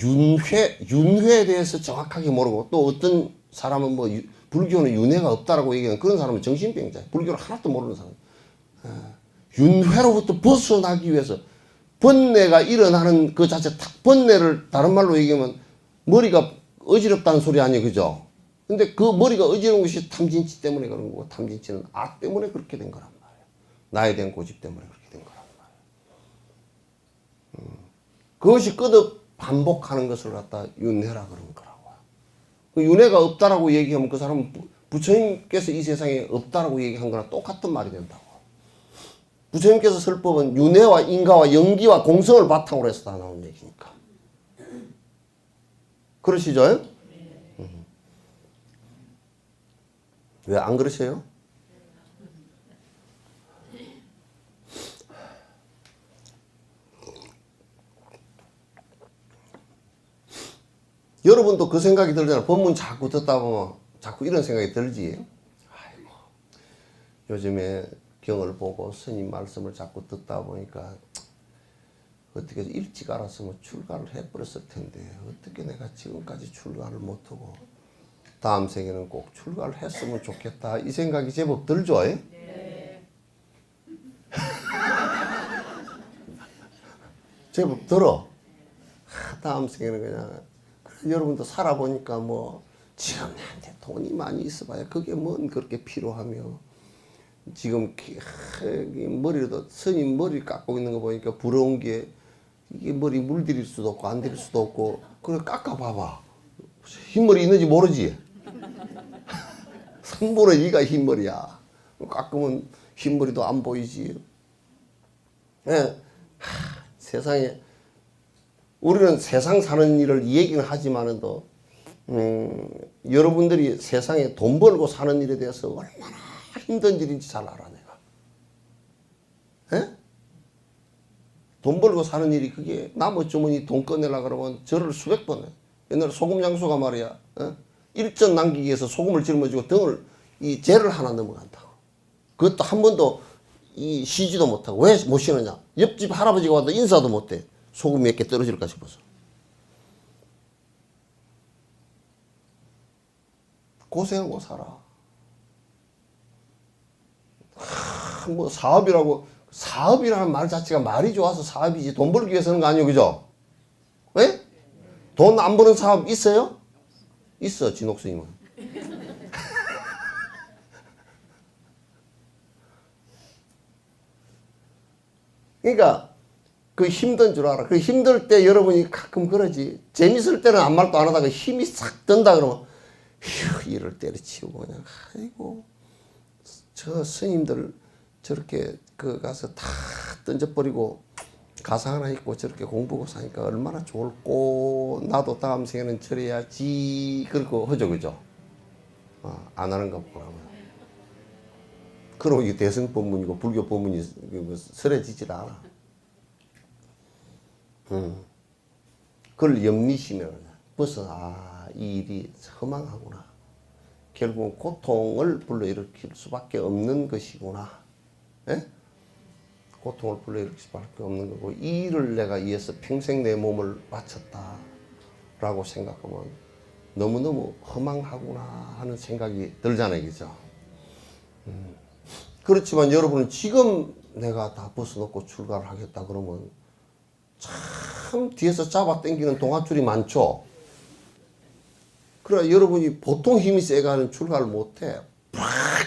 윤회에 대해서 정확하게 모르고, 또 어떤 사람은 뭐 불교는 윤회가 없다라고 얘기하는 그런 사람은 정신병자야. 불교를 하나도 모르는 사람. 윤회로부터 벗어나기 위해서 번뇌가 일어나는 그 자체, 번뇌를 다른 말로 얘기하면 머리가 어지럽다는 소리 아니에요, 그죠? 근데 그 머리가 어지러운 것이 탐진치 때문에 그런 거고, 탐진치는 악 때문에 그렇게 된 거란 말이에요. 나에 대한 고집 때문에 그렇게 된 거란 말이에요. 그것이 끝없 반복하는 것을 갖다 윤회라 그런 거라고요. 그 윤회가 없다라고 얘기하면 그 사람은 부처님께서 이 세상에 없다라고 얘기한 거랑 똑같은 말이 된다고. 부처님께서 쓸 법은 윤회와 인가와 연기와 공성을 바탕으로 해서 다 나온 얘기니까. 그러시죠? 왜 안 그러세요? 여러분도 그 생각이 들잖아요. 법문 자꾸 듣다 보면 자꾸 이런 생각이 들지. 아이고, 요즘에 경을 보고 스님 말씀을 자꾸 듣다 보니까 어떻게 일찍 알았으면 출가를 해버렸을 텐데 어떻게 내가 지금까지 출가를 못하고 다음 생에는 꼭 출가를 했으면 좋겠다, 이 생각이 제법 들죠? 네. 제법 들어. 다음 생에는 그냥 여러분도 살아보니까 뭐 지금 나한테 돈이 많이 있어봐야 그게 뭔 그렇게 필요하며, 지금 머리도 스님 머리 깎고 있는 거 보니까 부러운 게 이게 머리 물들일 수도 없고 안 들일 수도 없고, 그래 깎아봐봐. 흰머리 있는지 모르지? 3분의 2가 흰머리야. 깎으면 흰머리도 안 보이지. 네. 세상에 우리는 세상 사는 일을 이 얘기는 하지만은도 여러분들이 세상에 돈 벌고 사는 일에 대해서 얼마나 힘든 일인지 잘 알아 내가. 에? 돈 벌고 사는 일이 그게 남 어쩌면 돈 꺼내려 그러면 절을 수백 번 해. 옛날에 소금 장수가 말이야. 일전 남기기 위해서 소금을 짊어지고 등을 이 재를 하나 넘어간다고. 그것도 한 번도 쉬지도 못하고. 왜 못 쉬느냐? 옆집 할아버지가 와도 인사도 못해. 소금 몇 개 떨어질까 싶어서. 고생하고 살아. 뭐 사업이라는 말 자체가 말이 좋아서 사업이지 돈 벌기 위해서 하는 거 아니에요, 그죠? 왜? 돈 안 버는 사업 있어요? 있어, 진옥스님은. 그러니까 그 힘든 줄 알아. 그 힘들 때 여러분이 가끔 그러지. 재밌을 때는 아무 말도 안 하다가 힘이 싹 든다 그러면 휴, 이를 때려치우고 그냥 아이고 저 스님들 저렇게 그 가서 다 던져버리고 가사 하나 있고 저렇게 공부하고 사니까 얼마나 좋을꼬. 나도 다음 생에는 저래야지. 그러고 하죠, 그죠? 안 하는가 보라고요. 그럼 이게 대승법문이고 불교 법문이 설해지질 않아. 그걸 염리시면 벌써 이 일이 허망하구나. 결국은 고통을 불러일으킬 수밖에 없는 것이구나. 예? 고통을 불러일으킬 수밖에 없는 거고, 이 일을 내가 위해서 평생 내 몸을 바쳤다 라고 생각하면 너무너무 허망하구나 하는 생각이 들잖아요, 그죠? 그렇지만 여러분은 지금 내가 다 벗어놓고 출가를 하겠다 그러면 참 뒤에서 잡아 당기는 동아줄이 많죠. 그래 여러분이 보통 힘이 세가는 출가를 못해. 팍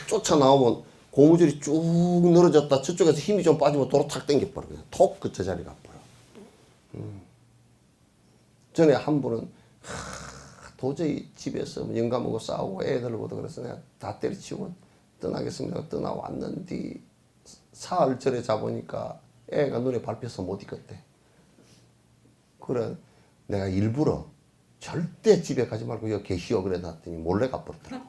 쫓아 나오면 고무줄이 쭉 늘어졌다. 저쪽에서 힘이 좀 빠지면 도로 탁 당겨버려. 그냥 톡 그 제자리가 버려. 전에 한 분은 도저히 집에서 영감하고 싸우고 애들 보다 그래서 내가 다 때려치우고 떠나겠습니다. 떠나왔는데 사흘 전에 잡으니까 애가 눈에 밟혀서 못 있겠대. 그래 내가 일부러 절대 집에 가지 말고 여기 계시오 그래 놨더니 몰래 가버렸더라고.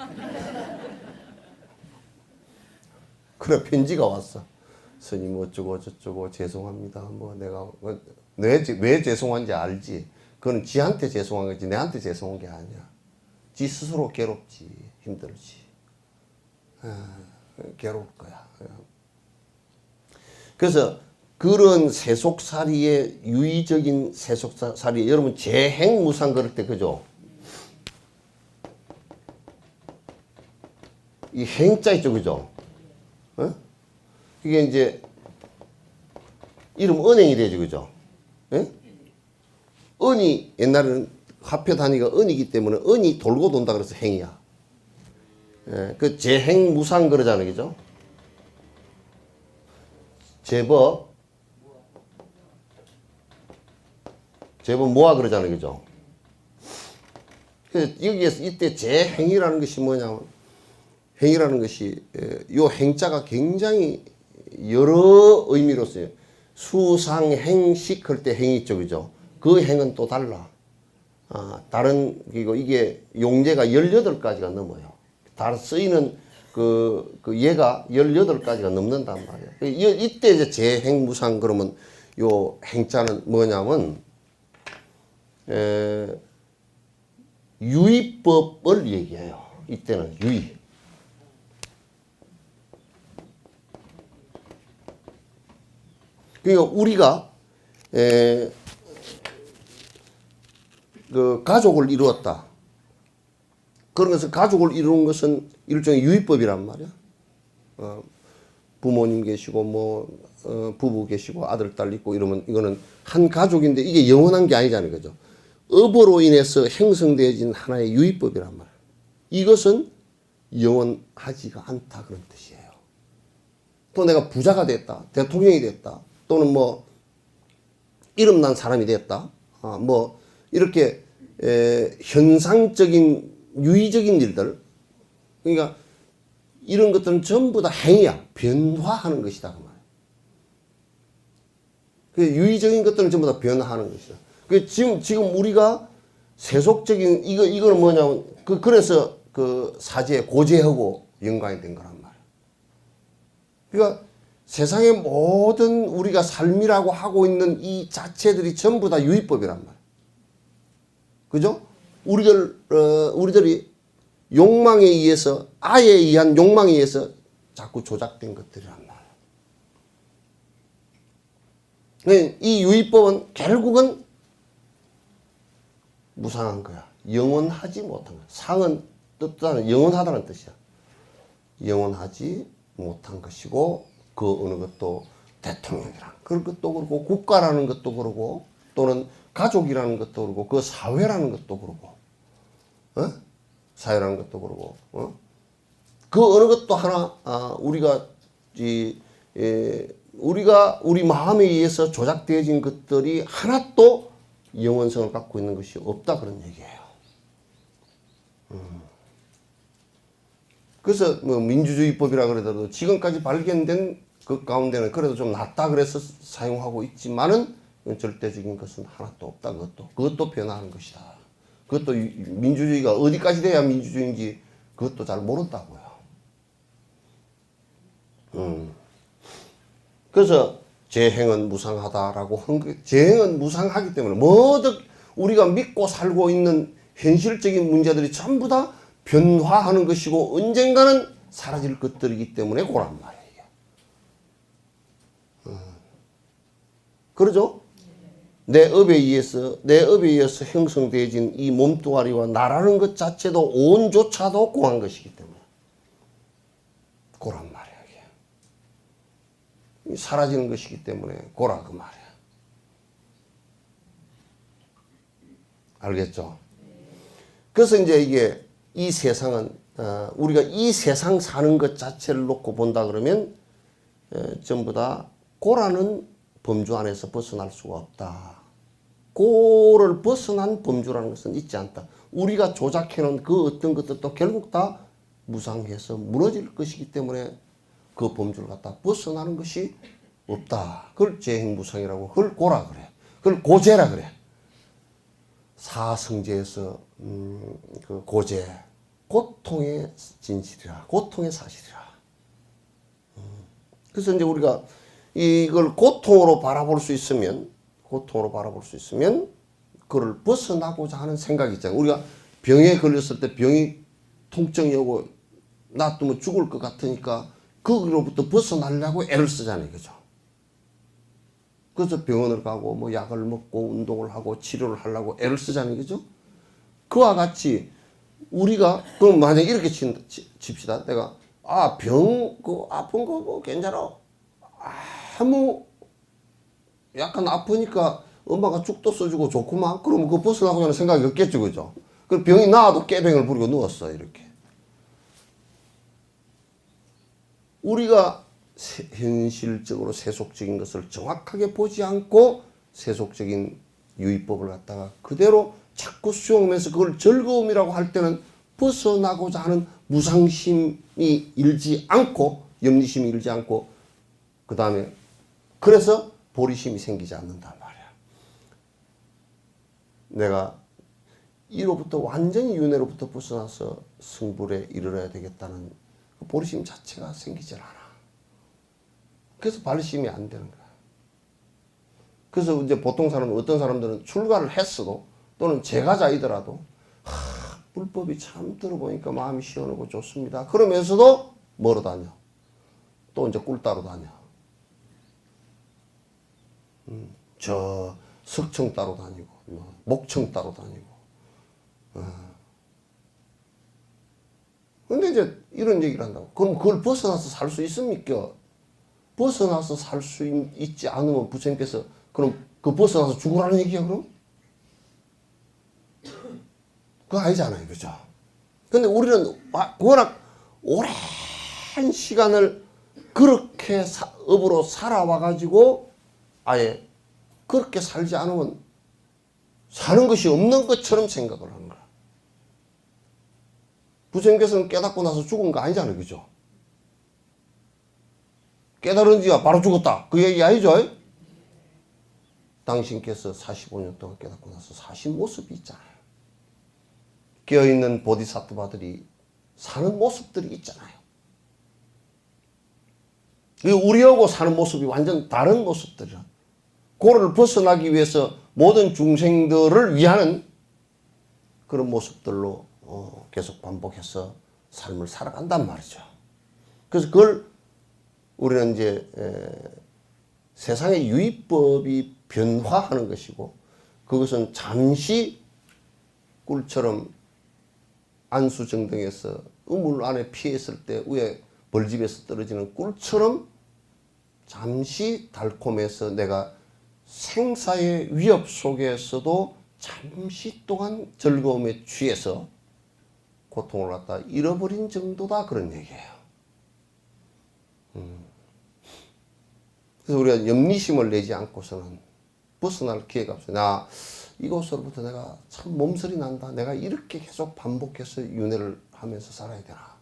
그래 편지가 왔어. 스님 어쩌고 저쩌고 죄송합니다. 뭐 내가 왜 죄송한지 알지. 그건 지한테 죄송한 거지 내한테 죄송한 게 아니야. 지 스스로 괴롭지 힘들지. 괴로울 거야. 그래서 그런 세속살이의 유의적인 세속살이 여러분 재행무상 그럴 때 그죠? 이 행자 있죠 그죠? 어? 이게 이제 이름 은행이 되죠 그죠? 예? 은이 옛날에는 화폐 단위가 은이기 때문에 은이 돌고 돈다 그래서 행이야. 예, 그 재행무상 그러잖아요 그죠? 제법 모아 그러잖아요 그죠? 그래서 여기에서 이때 재행이라는 것이 뭐냐면 행이라는 것이 요 행자가 굉장히 여러 의미로 써요. 수상행식 할 때 행이 있죠 그죠? 그 행은 또 달라. 다른 그리고 이게 용제가 18가지가 넘어요. 다 쓰이는 그 예가 18가지가 넘는단 말이에요. 이때 이제 재행무상 그러면 요 행자는 뭐냐면 유의법을 얘기해요. 이때는 유의. 그러니까 우리가 그 가족을 이루었다. 그런 것은 가족을 이루는 것은 일종의 유의법이란 말이야. 부모님 계시고 뭐 부부 계시고 아들 딸 있고 이러면 이거는 한 가족인데 이게 영원한 게 아니잖아요, 그죠? 업으로 인해서 형성되어진 하나의 유의법이란 말이야. 이것은 영원하지가 않다 그런 뜻이에요. 또 내가 부자가 됐다, 대통령이 됐다, 또는 뭐 이름난 사람이 됐다, 뭐 이렇게 현상적인 유의적인 일들, 그러니까 이런 것들은 전부 다 행위야. 변화하는 것이다. 그 말이야. 그 유의적인 것들은 전부 다 변화하는 것이다. 그 지금 우리가 세속적인, 이거는 뭐냐면, 그래서 그 사제에 고제하고 연관이 된 거란 말이야. 그러니까 세상의 모든 우리가 삶이라고 하고 있는 이 자체들이 전부 다 유의법이란 말이야. 그죠? 우리들이 욕망에 의해서, 아에 의한 욕망에 의해서 자꾸 조작된 것들이란 말이야. 이 유의법은 결국은 무상한 거야. 영원하지 못한 거야. 상은 뜻하는 영원하다는 뜻이야. 영원하지 못한 것이고, 그 어느 것도 대통령이란 그런 것도 그렇고, 국가라는 것도 그렇고, 또는 가족이라는 것도 그렇고, 그 사회라는 것도 그렇고, 사회라는 것도 그러고, 그 어느 것도 하나, 우리가 우리 마음에 의해서 조작되어진 것들이 하나도 영원성을 갖고 있는 것이 없다 그런 얘기예요. 그래서 뭐 민주주의법이라 그러더라도 지금까지 발견된 그 가운데는 그래도 좀 낫다 그래서 사용하고 있지만은 절대적인 것은 하나도 없다. 그것도 변화하는 것이다. 그것도 민주주의가 어디까지 돼야 민주주의인지 그것도 잘 모른다고요. 그래서 재행은 무상하다라고 한 거, 재행은 무상하기 때문에 모든 우리가 믿고 살고 있는 현실적인 문제들이 전부 다 변화하는 것이고 언젠가는 사라질 것들이기 때문에 그란 말이에요. 그러죠? 내 업에 의해서 형성되어진 이 몸뚱아리와 나라는 것 자체도 온조차도 공한 것이기 때문에 고란 말이야. 이게. 사라지는 것이기 때문에 고라 그 말이야. 알겠죠? 그래서 이제 이게 이 세상은 우리가 이 세상 사는 것 자체를 놓고 본다 그러면 전부 다 고라는 범주 안에서 벗어날 수가 없다. 고를 벗어난 범주라는 것은 있지 않다. 우리가 조작해놓은 그 어떤 것들도 결국 다 무상해서 무너질 것이기 때문에 그 범주를 갖다 벗어나는 것이 없다. 그걸 재행무상이라고, 그걸 고라 그래. 그걸 고제라 그래. 사성제에서 그 고제 고통의 진실이라 고통의 사실이라. 그래서 이제 우리가 이걸 고통으로 바라볼 수 있으면 그걸 벗어나고자 하는 생각이 있잖아요. 우리가 병에 걸렸을 때 병이 통증이 오고 놔두면 죽을 것 같으니까 거기로부터 벗어나려고 애를 쓰잖아요. 그죠? 그래서 병원을 가고 뭐 약을 먹고 운동을 하고 치료를 하려고 애를 쓰잖아요. 그죠? 그와 같이 우리가 그럼 만약에 이렇게 칩시다. 내가 그 아픈 거 뭐 괜찮아. 아무 약간 아프니까 엄마가 죽도 써주고 좋구만. 그러면 그거 벗어나고 하는 생각이 없겠죠. 그죠? 그 병이 나아도 깨병을 부리고 누웠어. 이렇게. 우리가 현실적으로 세속적인 것을 정확하게 보지 않고 세속적인 유의법을 갖다가 그대로 자꾸 수용하면서 그걸 즐거움이라고 할 때는 벗어나고자 하는 무상심이 일지 않고 염리심이 일지 않고 그 다음에 그래서 보리심이 생기지 않는단 말이야. 내가 이로부터 완전히 윤회로부터 벗어나서 승불에 이르러야 되겠다는 그 보리심 자체가 생기질 않아. 그래서 발심이 안 되는 거야. 그래서 이제 보통 사람, 어떤 사람들은 출가를 했어도 또는 제가자이더라도 불법이 참 들어보니까 마음이 시원하고 좋습니다. 그러면서도 멀어 다녀. 또 이제 꿀 따러 다녀. 저 석청 따러 다니고 목청 따러 다니고. 근데 이제 이런 얘기를 한다고. 그럼 그걸 벗어나서 살 수 있습니까? 벗어나서 살 수 있지 않으면 부처님께서 그럼 그 벗어나서 죽으라는 얘기야 그럼? 그거 아니잖아요. 그죠? 근데 우리는 워낙 오랜 시간을 그렇게 업으로 살아와가지고 아예 그렇게 살지 않으면 사는 것이 없는 것처럼 생각을 하는 거야. 부처님께서는 깨닫고 나서 죽은 거 아니잖아요. 그죠? 깨달은 지가 바로 죽었다. 그 얘기 아니죠? 당신께서 45년 동안 깨닫고 나서 사신 모습이 있잖아요. 깨어있는 보디사트바들이 사는 모습들이 있잖아요. 우리하고 사는 모습이 완전 다른 모습들이라. 그거를 벗어나기 위해서 모든 중생들을 위하는 그런 모습들로 계속 반복해서 삶을 살아간단 말이죠. 그래서 그걸 우리는 이제 세상의 유의법이 변화하는 것이고 그것은 잠시 꿀처럼 안수정등에서 우물 안에 피했을 때 위에 벌집에서 떨어지는 꿀처럼 잠시 달콤해서 내가 생사의 위협 속에서도 잠시 동안 즐거움에 취해서 고통을 갖다 잃어버린 정도다 그런 얘기예요. 그래서 우리가 염리심을 내지 않고서는 벗어날 기회가 없어요. 나 이곳으로부터 내가 참 몸서리 난다. 내가 이렇게 계속 반복해서 윤회를 하면서 살아야 되나.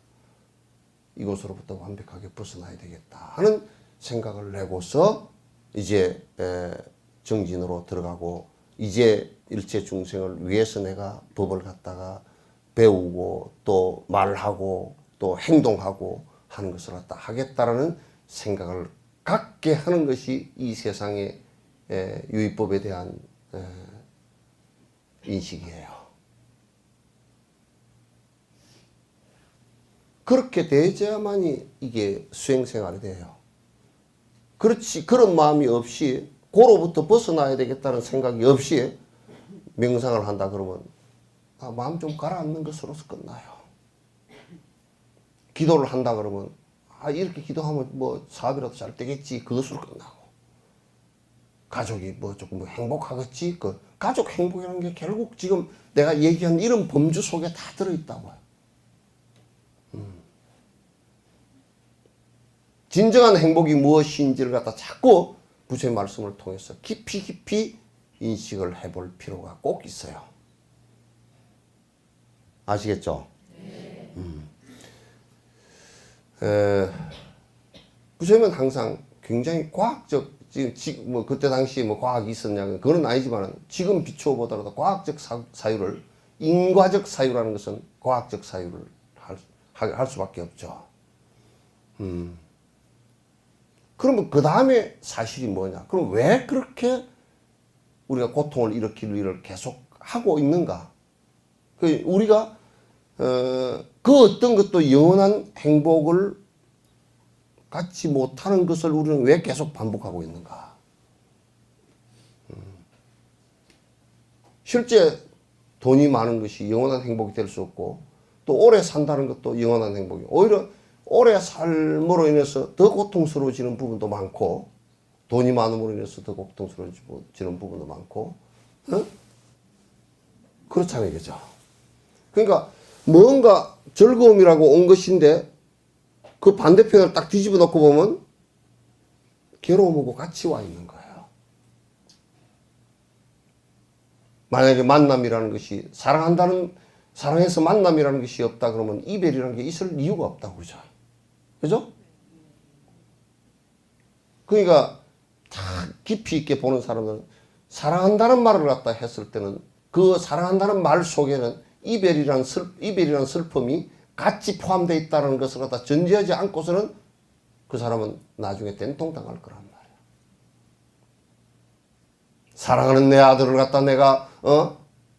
이곳으로부터 완벽하게 벗어나야 되겠다 하는 생각을 내고서 이제 정진으로 들어가고 이제 일체 중생을 위해서 내가 법을 갖다가 배우고 또 말하고 또 행동하고 하는 것을 갖다 하겠다라는 생각을 갖게 하는 것이 이 세상의 유의법에 대한 인식이에요. 그렇게 되어야만이 이게 수행생활이 돼요. 그렇지 그런 마음이 없이 고로부터 벗어나야 되겠다는 생각이 없이 명상을 한다 그러면 마음 좀 가라앉는 것으로서 끝나요. 기도를 한다 그러면 이렇게 기도하면 뭐 사업이라도 잘 되겠지 그것으로 끝나고 가족이 뭐 조금 행복하겠지 그 가족 행복이라는 게 결국 지금 내가 얘기한 이런 범주 속에 다 들어있다고요. 진정한 행복이 무엇인지를 갖다 자꾸 부처의 말씀을 통해서 깊이 인식을 해볼 필요가 꼭 있어요. 아시겠죠? 부처님은 항상 굉장히 과학적, 지금 뭐 그때 당시에 뭐 과학이 있었냐, 그건 아니지만 지금 비추어 보더라도 과학적 사유를, 인과적 사유라는 것은 과학적 사유를 할 수밖에 없죠. 그러면 그 다음에 사실이 뭐냐? 그럼 왜 그렇게 우리가 고통을 일으킬 일을 계속 하고 있는가? 우리가 그 어떤 것도 영원한 행복을 갖지 못하는 것을 우리는 왜 계속 반복하고 있는가? 실제 돈이 많은 것이 영원한 행복이 될 수 없고, 또 오래 산다는 것도 영원한 행복이, 오히려 오래 삶으로 인해서 더 고통스러워지는 부분도 많고, 돈이 많음으로 인해서 더 고통스러워지는 부분도 많고, 그렇잖아요, 그죠? 그러니까 뭔가 즐거움이라고 온 것인데 그 반대편을 딱 뒤집어 놓고 보면 괴로움하고 같이 와 있는 거예요. 만약에 만남이라는 것이, 사랑해서 만남이라는 것이 없다 그러면 이별이라는 게 있을 이유가 없다고 그러죠. 그죠? 그러니까 다 깊이 있게 보는 사람들은 사랑한다는 말을 갖다 했을 때는 그 사랑한다는 말 속에는 이별이라는 슬픔이 같이 포함되어 있다는 것을 갖다 전제하지 않고서는 그 사람은 나중에 된통당할 거란 말이야. 사랑하는 내 아들을 갖다 내가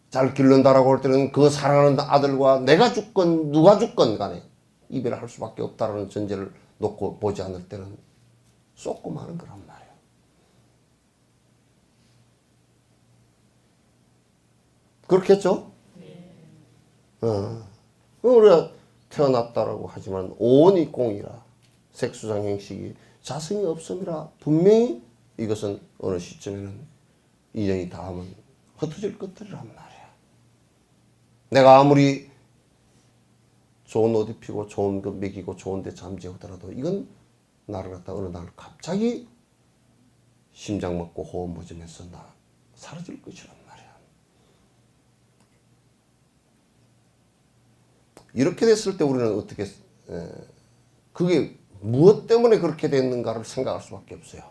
잘 기른다라고 할 때는 그 사랑하는 아들과 내가 죽건 누가 죽건 간에 이별을 할 수밖에 없다라는 전제를 놓고 보지 않을 때는 쏟고 마는 거란 말이야. 그렇겠죠? 우리가 태어났다라고 하지만 오온이 공이라 색수상 행식이 자성이 없음이라 분명히 이것은 어느 시점에는 인연이 닿으면 흩어질 것들이란 말이야. 내가 아무리 좋은 옷 입히고 좋은 것 먹이고 좋은 데 잠재우더라도 이건 나를 갖다 어느 날 갑자기 심장 먹고 호흡 모짐해서 사라질 것이란 말이야. 이렇게 됐을 때 우리는 어떻게, 그게 무엇 때문에 그렇게 됐는가를 생각할 수밖에 없어요.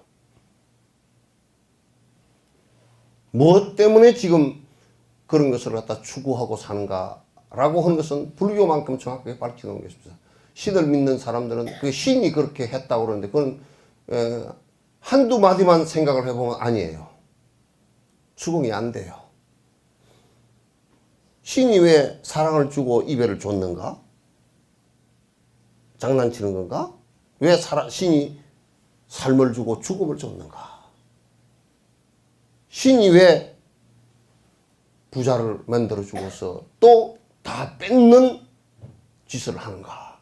무엇 때문에 지금 그런 것을 갖다 추구하고 사는가라고 하는 것은 불교만큼 정확하게 밝혀놓은 것입니다. 신을 믿는 사람들은 그 신이 그렇게 했다고 그러는데 그건 한두 마디만 생각을 해보면 아니에요. 수긍이 안 돼요. 신이 왜 사랑을 주고 이별을 줬는가? 장난치는 건가? 왜 신이 삶을 주고 죽음을 줬는가? 신이 왜 부자를 만들어 주고서 또 다 뺏는 짓을 하는가?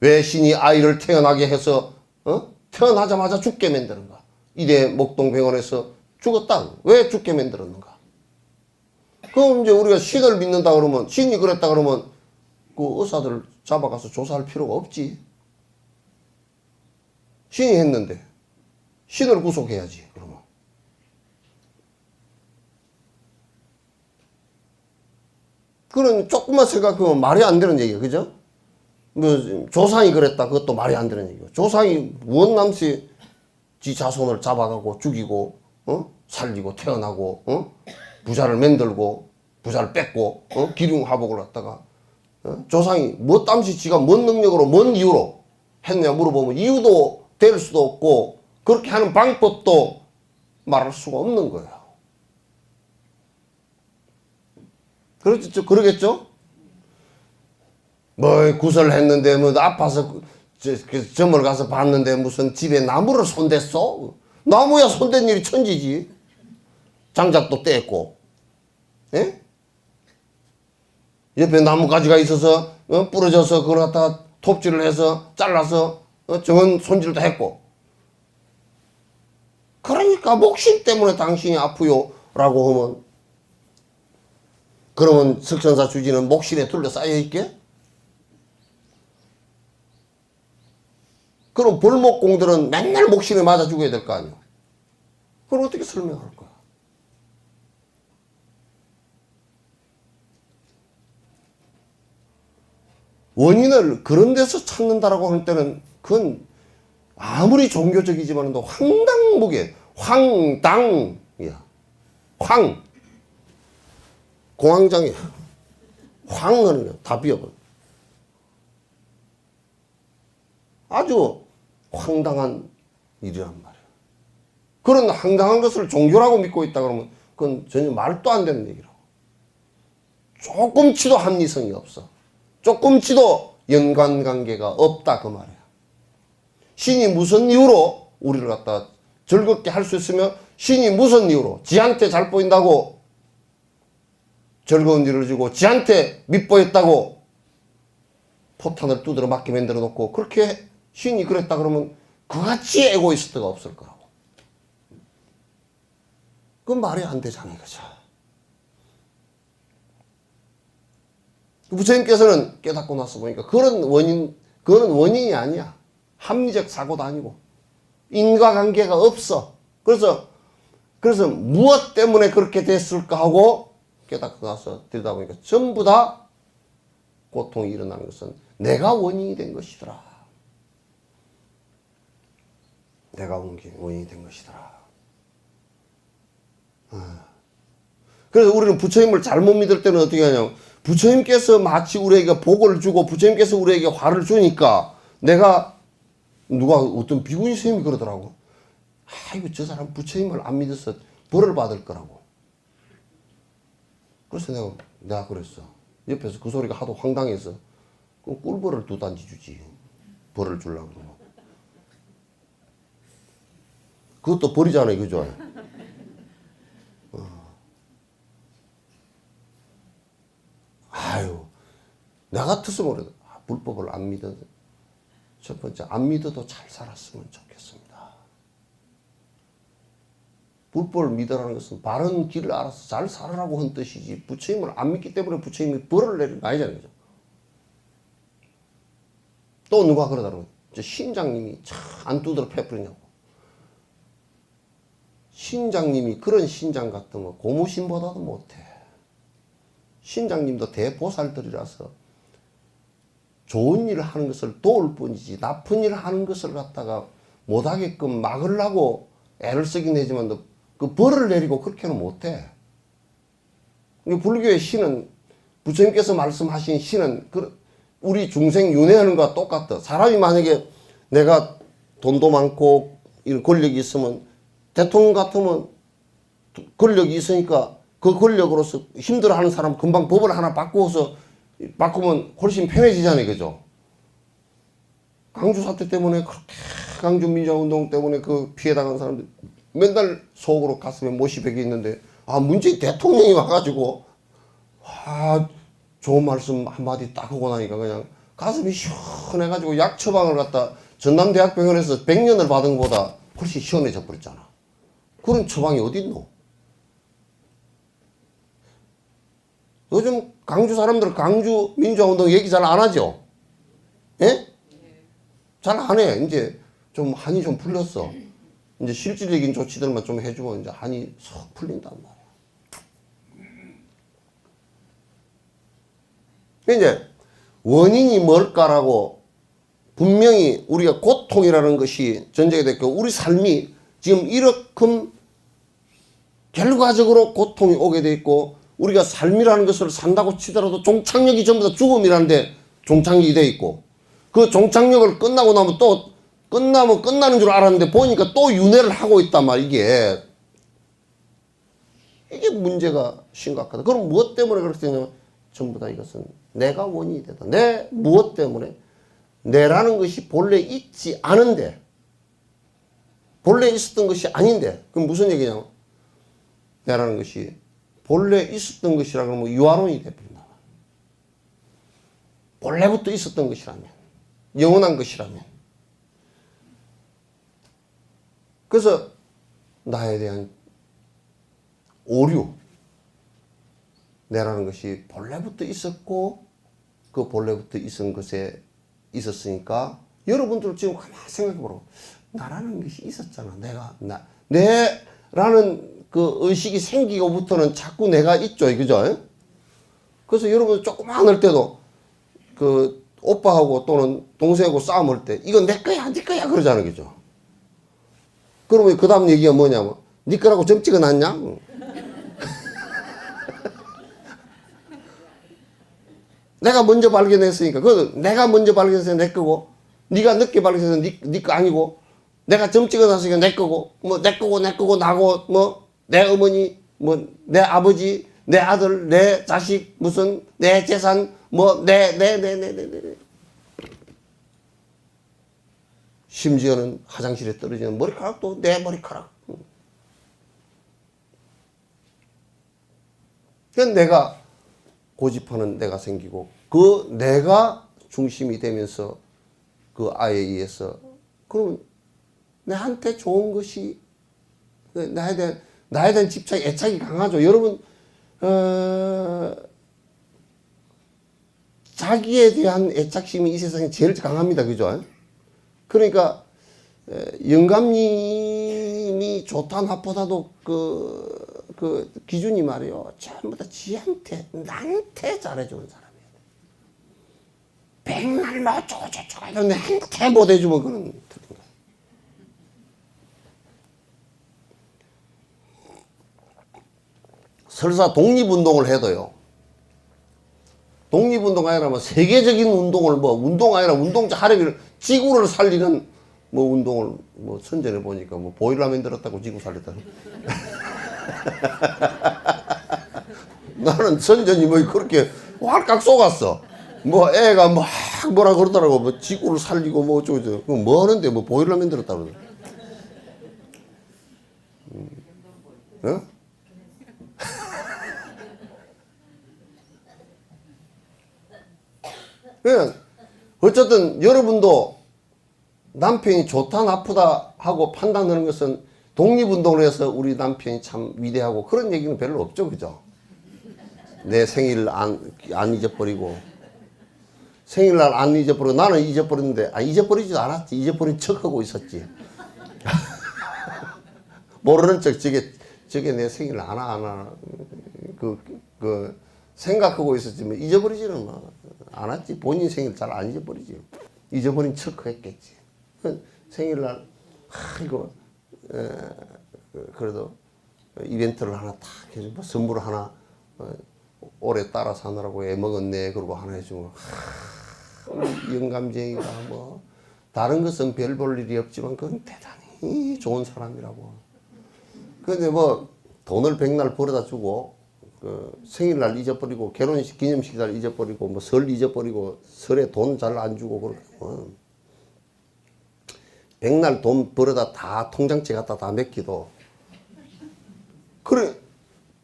왜 신이 아이를 태어나게 해서 태어나자마자 죽게 만드는가? 이대 목동병원에서 죽었다. 왜 죽게 만들었는가? 그럼 이제 우리가 신을 믿는다 그러면, 신이 그랬다 그러면 그 의사들 잡아가서 조사할 필요가 없지. 신이 했는데 신을 구속해야지. 그러면 그런 조금만 생각하면 말이 안 되는 얘기야, 그죠? 뭐 조상이 그랬다, 그것도 말이 안 되는 얘기야. 조상이 원남씨 지 자손을 잡아가고 죽이고, 살리고 태어나고, 부자를 만들고, 부자를 뺏고, 기륭하복을 갖다가, 조상이 뭐 땀시 지가 뭔 능력으로, 뭔 이유로 했냐 물어보면 이유도 될 수도 없고, 그렇게 하는 방법도 말할 수가 없는 거예요. 그러겠죠? 뭐 구설했는데 뭐 아파서 점을 가서 봤는데 무슨 집에 나무를 손댔어? 나무야 손댄 일이 천지지. 장작도 뗐고, 예? 옆에 나무가지가 있어서 부러져서 그걸 갖다가 톱질을 해서 잘라서 정원 손질도 했고. 그러니까 목신 때문에 당신이 아프요 라고 하면, 그러면 석천사 주지는 목신에 둘러싸여 있게? 그럼 벌목공들은 맨날 목신에 맞아 죽어야 될 거 아니야. 그걸 어떻게 설명할 거야? 원인을 그런 데서 찾는다라고 할 때는 그건 아무리 종교적이지만도 황당무계, 황당이야. 황. 공황장애. 황 하는 거야. 다 비어버려. 아주 황당한 일이란 말이야. 그런 황당한 것을 종교라고 믿고 있다 그러면 그건 전혀 말도 안 되는 얘기라고. 조금치도 합리성이 없어. 조금치도 연관관계가 없다 그 말이야. 신이 무슨 이유로 우리를 갖다 즐겁게 할 수 있으며 신이 무슨 이유로 지한테 잘 보인다고 즐거운 일을 주고 지한테 밉보였다고 포탄을 두드려 맞게 만들어 놓고 그렇게 신이 그랬다 그러면 그같이 에고이스트가 없을 거라고. 그건 말이 안 되잖아요. 그죠? 부처님께서는 깨닫고 나서 보니까 그거는 원인이 아니야. 합리적 사고도 아니고. 인과관계가 없어. 그래서 무엇 때문에 그렇게 됐을까 하고 깨닫고 나서 들여다보니까 전부 다 고통이 일어나는 것은 내가 원인이 된 것이더라. 내가 원인이 된 것이더라. 그래서 우리는 부처님을 잘못 믿을 때는 어떻게 하냐면 부처님께서 마치 우리에게 복을 주고 부처님께서 우리에게 화를 주니까 누가 어떤 비구니 선생님이 그러더라고. 아이고 저 사람 부처님을 안 믿어서 벌을 받을 거라고. 그래서 내가 그랬어. 옆에서 그 소리가 하도 황당해서 그럼 꿀벌을 두 단지 주지. 벌을 주려고 그러면. 그것도 벌이잖아요. 그죠? 아유, 나 같았으면 그래도 불법을 안 믿어도 첫 번째 안 믿어도 잘 살았으면 좋겠습니다. 불법을 믿으라는 것은 바른 길을 알아서 잘 살아라고 한 뜻이지 부처님을 안 믿기 때문에 부처님이 벌을 내리는 거 아니잖아요. 그죠? 또 누가 그러더라고요. 저 신장님이 참 안 두드러 패버리냐고. 신장님이 그런 신장 같으면 고무신보다도 못해. 신장님도 대보살들이라서 좋은 일을 하는 것을 도울 뿐이지 나쁜 일을 하는 것을 갖다가 못하게끔 막으려고 애를 쓰긴 하지만 그 벌을 내리고 그렇게는 못해. 불교의 신은 부처님께서 말씀하신 신은 우리 중생 윤회하는 것과 똑같다. 사람이 만약에 내가 돈도 많고 이런 권력이 있으면 대통령 같으면 권력이 있으니까 그 권력으로서 힘들어하는 사람 금방 법을 하나 바꾸면 훨씬 편해지잖아요. 그죠? 강주 사태 때문에 그렇게 강주 민주화운동 때문에 그 피해당한 사람들 맨날 속으로 가슴에 못이 베기 있는데 문재인 대통령이 와가지고 좋은 말씀 한마디 딱 하고 나니까 그냥 가슴이 시원해가지고 약 처방을 갖다 전남대학병원에서 100년을 받은 것보다 훨씬 시원해져 버렸잖아. 그런 처방이 어디 있노? 요즘 강주 사람들 강주 민주화운동 얘기 잘 안 하죠? 예? 잘 안 해. 이제 좀 한이 좀 풀렸어. 이제 실질적인 조치들만 좀 해주면 이제 한이 쏙 풀린단 말이야. 이제 원인이 뭘까라고 분명히 우리가 고통이라는 것이 전제가 됐고 우리 삶이 지금 이렇게 결과적으로 고통이 오게 돼 있고 우리가 삶이라는 것을 산다고 치더라도 종착역이 전부 다 죽음이라는데 종착역이 돼 있고 그 종착역을 끝나고 나면 또 끝나면 끝나는 줄 알았는데 보니까 또 윤회를 하고 있단 말이야. 이게 문제가 심각하다. 그럼 무엇 때문에 그렇게 되냐면 전부 다 이것은 내가 원인이 되다. 무엇 때문에? 내라는 것이 본래 있지 않은데 본래 있었던 것이 아닌데 그럼 무슨 얘기냐면 내라는 것이 본래 있었던 것이라 그러면 유아론이 되버린다. 본래부터 있었던 것이라면 영원한 것이라면 그래서 나에 대한 오류 내라는 것이 본래부터 있었고 그 본래부터 있은 것에 있었으니까 여러분들 지금 가만히 생각해보라고 나라는 것이 있었잖아. 내라는 그 의식이 생기고부터는 자꾸 내가 있죠. 그죠? 그래서 여러분 조그만 할 때도 그 오빠하고 또는 동생하고 싸움할 때 이건 내 거야 네 거야 그러자는 거죠. 그러면 그 다음 얘기가 뭐냐면 네 거라고 점 찍어놨냐? 내가 먼저 발견했으니까 내가 먼저 발견해서 내 거고 네가 늦게 발견해서 네 거 아니고 내가 점 찍어놨으니까 내 거고 뭐 내 거고 나고 뭐 내 어머니 뭐 내 아버지 내 아들 내 자식 무슨 내 재산 뭐 내 심지어는 화장실에 떨어지는 머리카락도 내 머리카락. 그건 내가 고집하는 내가 생기고 그 내가 중심이 되면서 그 아이에 의해서 그럼 나한테 좋은 것이 나에 대한 집착, 애착이 강하죠. 여러분 자기에 대한 애착심이 이 세상에 제일 강합니다. 그죠? 그러니까 영감님이 좋다 나쁘다도 그 기준이 말이요. 전부 다 지한테 나한테 잘해주는 사람이에요. 백날 뭐 어쩌고 해도 나한테 못해주면 그건 틀린 거예요. 설사 독립운동을 해도요. 독립운동 아니라 뭐 세계적인 운동을 뭐 운동 아니라 운동자 하려기를 지구를 살리는 뭐 운동을 뭐 선전해 보니까 뭐 보일러 만들었다고 지구 살렸다. 나는 선전이 뭐 그렇게 활깍 쏘갔어. 뭐 애가 막 뭐라 그러더라고. 뭐 지구를 살리고 뭐 어쩌고 뭐 하는데 뭐 보일러 만들었다 그러더라. 어? 그냥 어쨌든 여러분도 남편이 좋다 나쁘다 하고 판단하는 것은 독립운동을 해서 우리 남편이 참 위대하고 그런 얘기는 별로 없죠. 그죠? 내 생일 안 잊어버리고 생일날 안 잊어버리고 나는 잊어버렸는데 잊어버리지도 않았지. 잊어버린 척하고 있었지. 모르는 척 저게 내 생일 안 하나 생각하고 있었지만 잊어버리지는 않았지. 본인 생일 잘 안 잊어버리지. 잊어버린 척 했겠지. 생일날 이거 그래도 이벤트를 하나 탁 해주고 뭐 선물을 하나 오래 따라 사느라고 애먹었네 그러고 하나 해주고 영감쟁이가 뭐 다른 것은 별 볼 일이 없지만 그건 대단히 좋은 사람이라고. 근데 뭐 돈을 백날 벌어다 주고 생일날 잊어버리고 결혼식 기념식 날 잊어버리고 뭐 설 잊어버리고 설에 돈 잘 안 주고 그러면 백날 돈 벌어다 다 통장채 갖다 다 맡기도 그래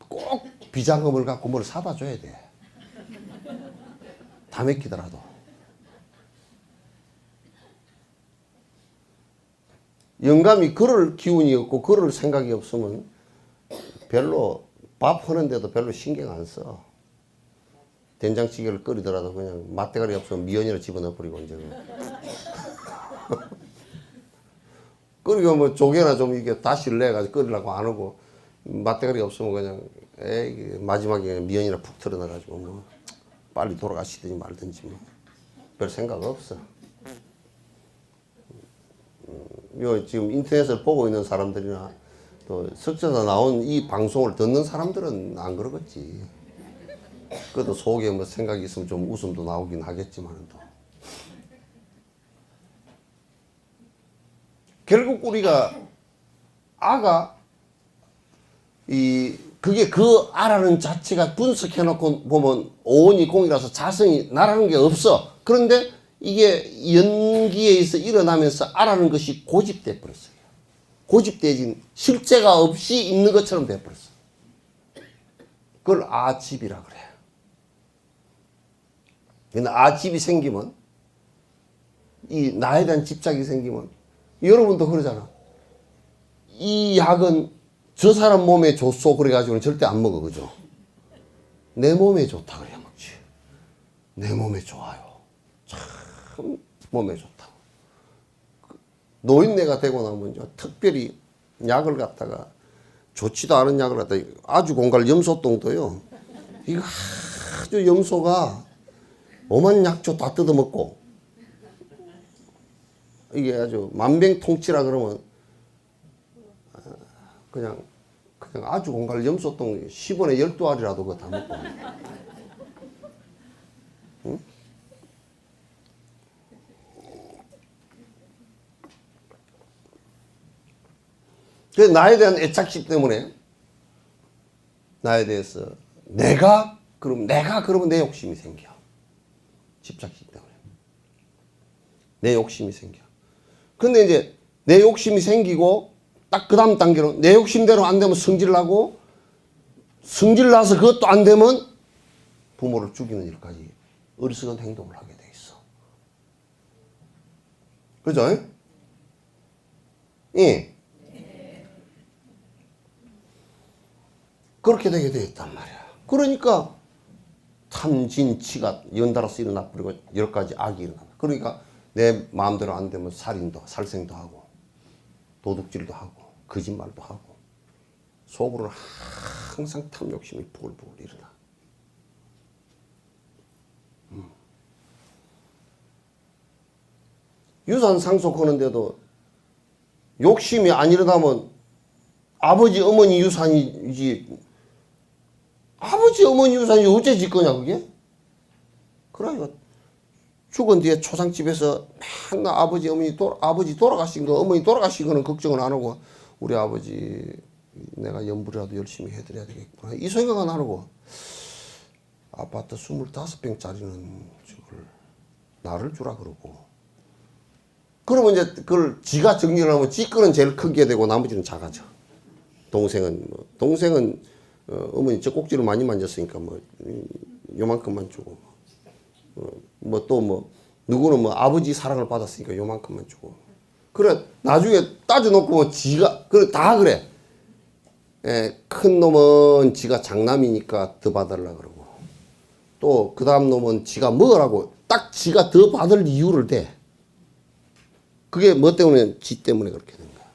꼭 비자금을 갖고 뭘 사다 줘야 돼. 다 맡기더라도. 영감이 그럴 기운이 없고 그럴 생각이 없으면 별로 밥 하는데도 별로 신경 안 써. 된장찌개를 끓이더라도 그냥 맛대가리 없으면 미연이나 집어넣어 버리고 이제. 끓이고 뭐 조개나 좀 이게 다시를 내가지고 끓이려고 안 하고 맛대가리 없으면 그냥 에이 마지막에 미연이나 푹 털어놔가지고 뭐 빨리 돌아가시든지 말든지 뭐 별 생각 없어. 요 지금 인터넷을 보고 있는 사람들이나 또 석천에서 나온 이 방송을 듣는 사람들은 안 그러겠지. 그래도 속에 뭐 생각이 있으면 좀 웃음도 나오긴 하겠지만 또. 결국 우리가 아가 그게 그 아라는 자체가 분석해놓고 보면 오온이 공이라서 자성이 나라는 게 없어. 그런데 이게 연기에서 일어나면서 아라는 것이 고집돼 버렸어요. 고집돼진 실제가 없이 있는 것처럼 돼 버렸어. 그걸 아집이라 그래. 근데 아집이 생기면 이 나에 대한 집착이 생기면 여러분도 그러잖아. 이 약은 저 사람 몸에 좋소 그래가지고는 절대 안 먹어. 그죠? 내 몸에 좋다 그래야 먹지. 내 몸에 좋아요. 참 몸에 좋다. 노인네가 되고 나면 특별히 약을 갖다가 좋지도 않은 약을 갖다가 아주 공갈 염소똥도요. 이거 아주 염소가 오만 약초 다 뜯어먹고 이게 아주 만병통치라 그러면 그냥 아주 공갈 염소똥 10원에 12알이라도 그거 다 먹고. 응? 그래서 나에 대한 애착심 때문에 나에 대해서 내가 그러면 내 욕심이 생겨. 집착심 때문에. 내 욕심이 생겨. 근데 이제 내 욕심이 생기고 딱 그 다음 단계로 내 욕심대로 안 되면 성질나고 성질 나서 그것도 안 되면 부모를 죽이는 일까지 어리석은 행동을 하게 돼 있어. 그죠? 예. 그렇게 되게 돼 있단 말이야. 그러니까 탐진치가 연달아서 일어나 버리고 10가지 악이 일어나. 그러니까 내 마음대로 안 되면 살인도 살생도 하고 도둑질도 하고 거짓말도 하고 속으로는 항상 탐욕심이 부글부글 일어나. 유산 상속하는데도 욕심이 안 일어나면 아버지 어머니 유산이지 아버지 어머니 유산이 어째 질 거냐 그게? 그러니까 죽은 뒤에 초상집에서 맨날 아버지 어머니 아버지 돌아가신 거 어머니 돌아가신 거는 걱정은 안 하고 우리 아버지 내가 연불이라도 열심히 해드려야 되겠구나 이 생각은 안 하고 아파트 25평짜리는 저걸 나를 주라 그러고 그러면 이제 그걸 지가 정리를 하면 지 거는 제일 크게 되고 나머지는 작아져. 동생은 어머니 젖꼭지를 많이 만졌으니까 뭐 요만큼만 주고 뭐 또 뭐 누구는 뭐 아버지 사랑을 받았으니까 요만큼만 주고 그래 나중에 따져놓고 뭐 지가 그래 다 그래. 큰 놈은 지가 장남이니까 더 받으려 그러고 또 그 다음 놈은 지가 먹으라고 딱 지가 더 받을 이유를 대. 그게 뭐 때문에 지 때문에 그렇게 된 거야.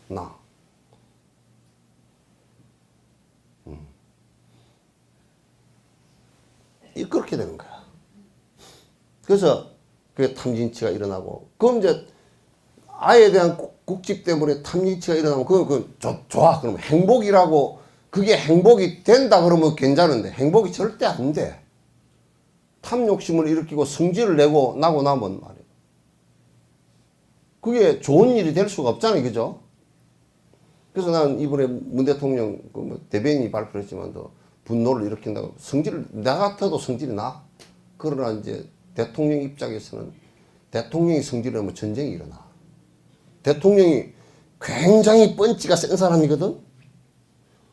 나. 그렇게 되는 거야. 그래서 그게 탐진치가 일어나고, 그럼 이제 아이에 대한 국집 때문에 탐진치가 일어나면 그건 좋아. 그러면 행복이라고 그게 행복이 된다 그러면 괜찮은데 행복이 절대 안 돼. 탐욕심을 일으키고 성질을 내고 나고 나면 말이야. 그게 좋은 일이 될 수가 없잖아요. 그죠? 그래서 난 이번에 문 대통령 뭐 대변인이 발표했지만도 분노를 일으킨다고 나 같아도 성질이 나. 그러나 이제 대통령 입장에서는 대통령이 성질을 하면 전쟁이 일어나. 대통령이 굉장히 펀치가 센 사람이거든?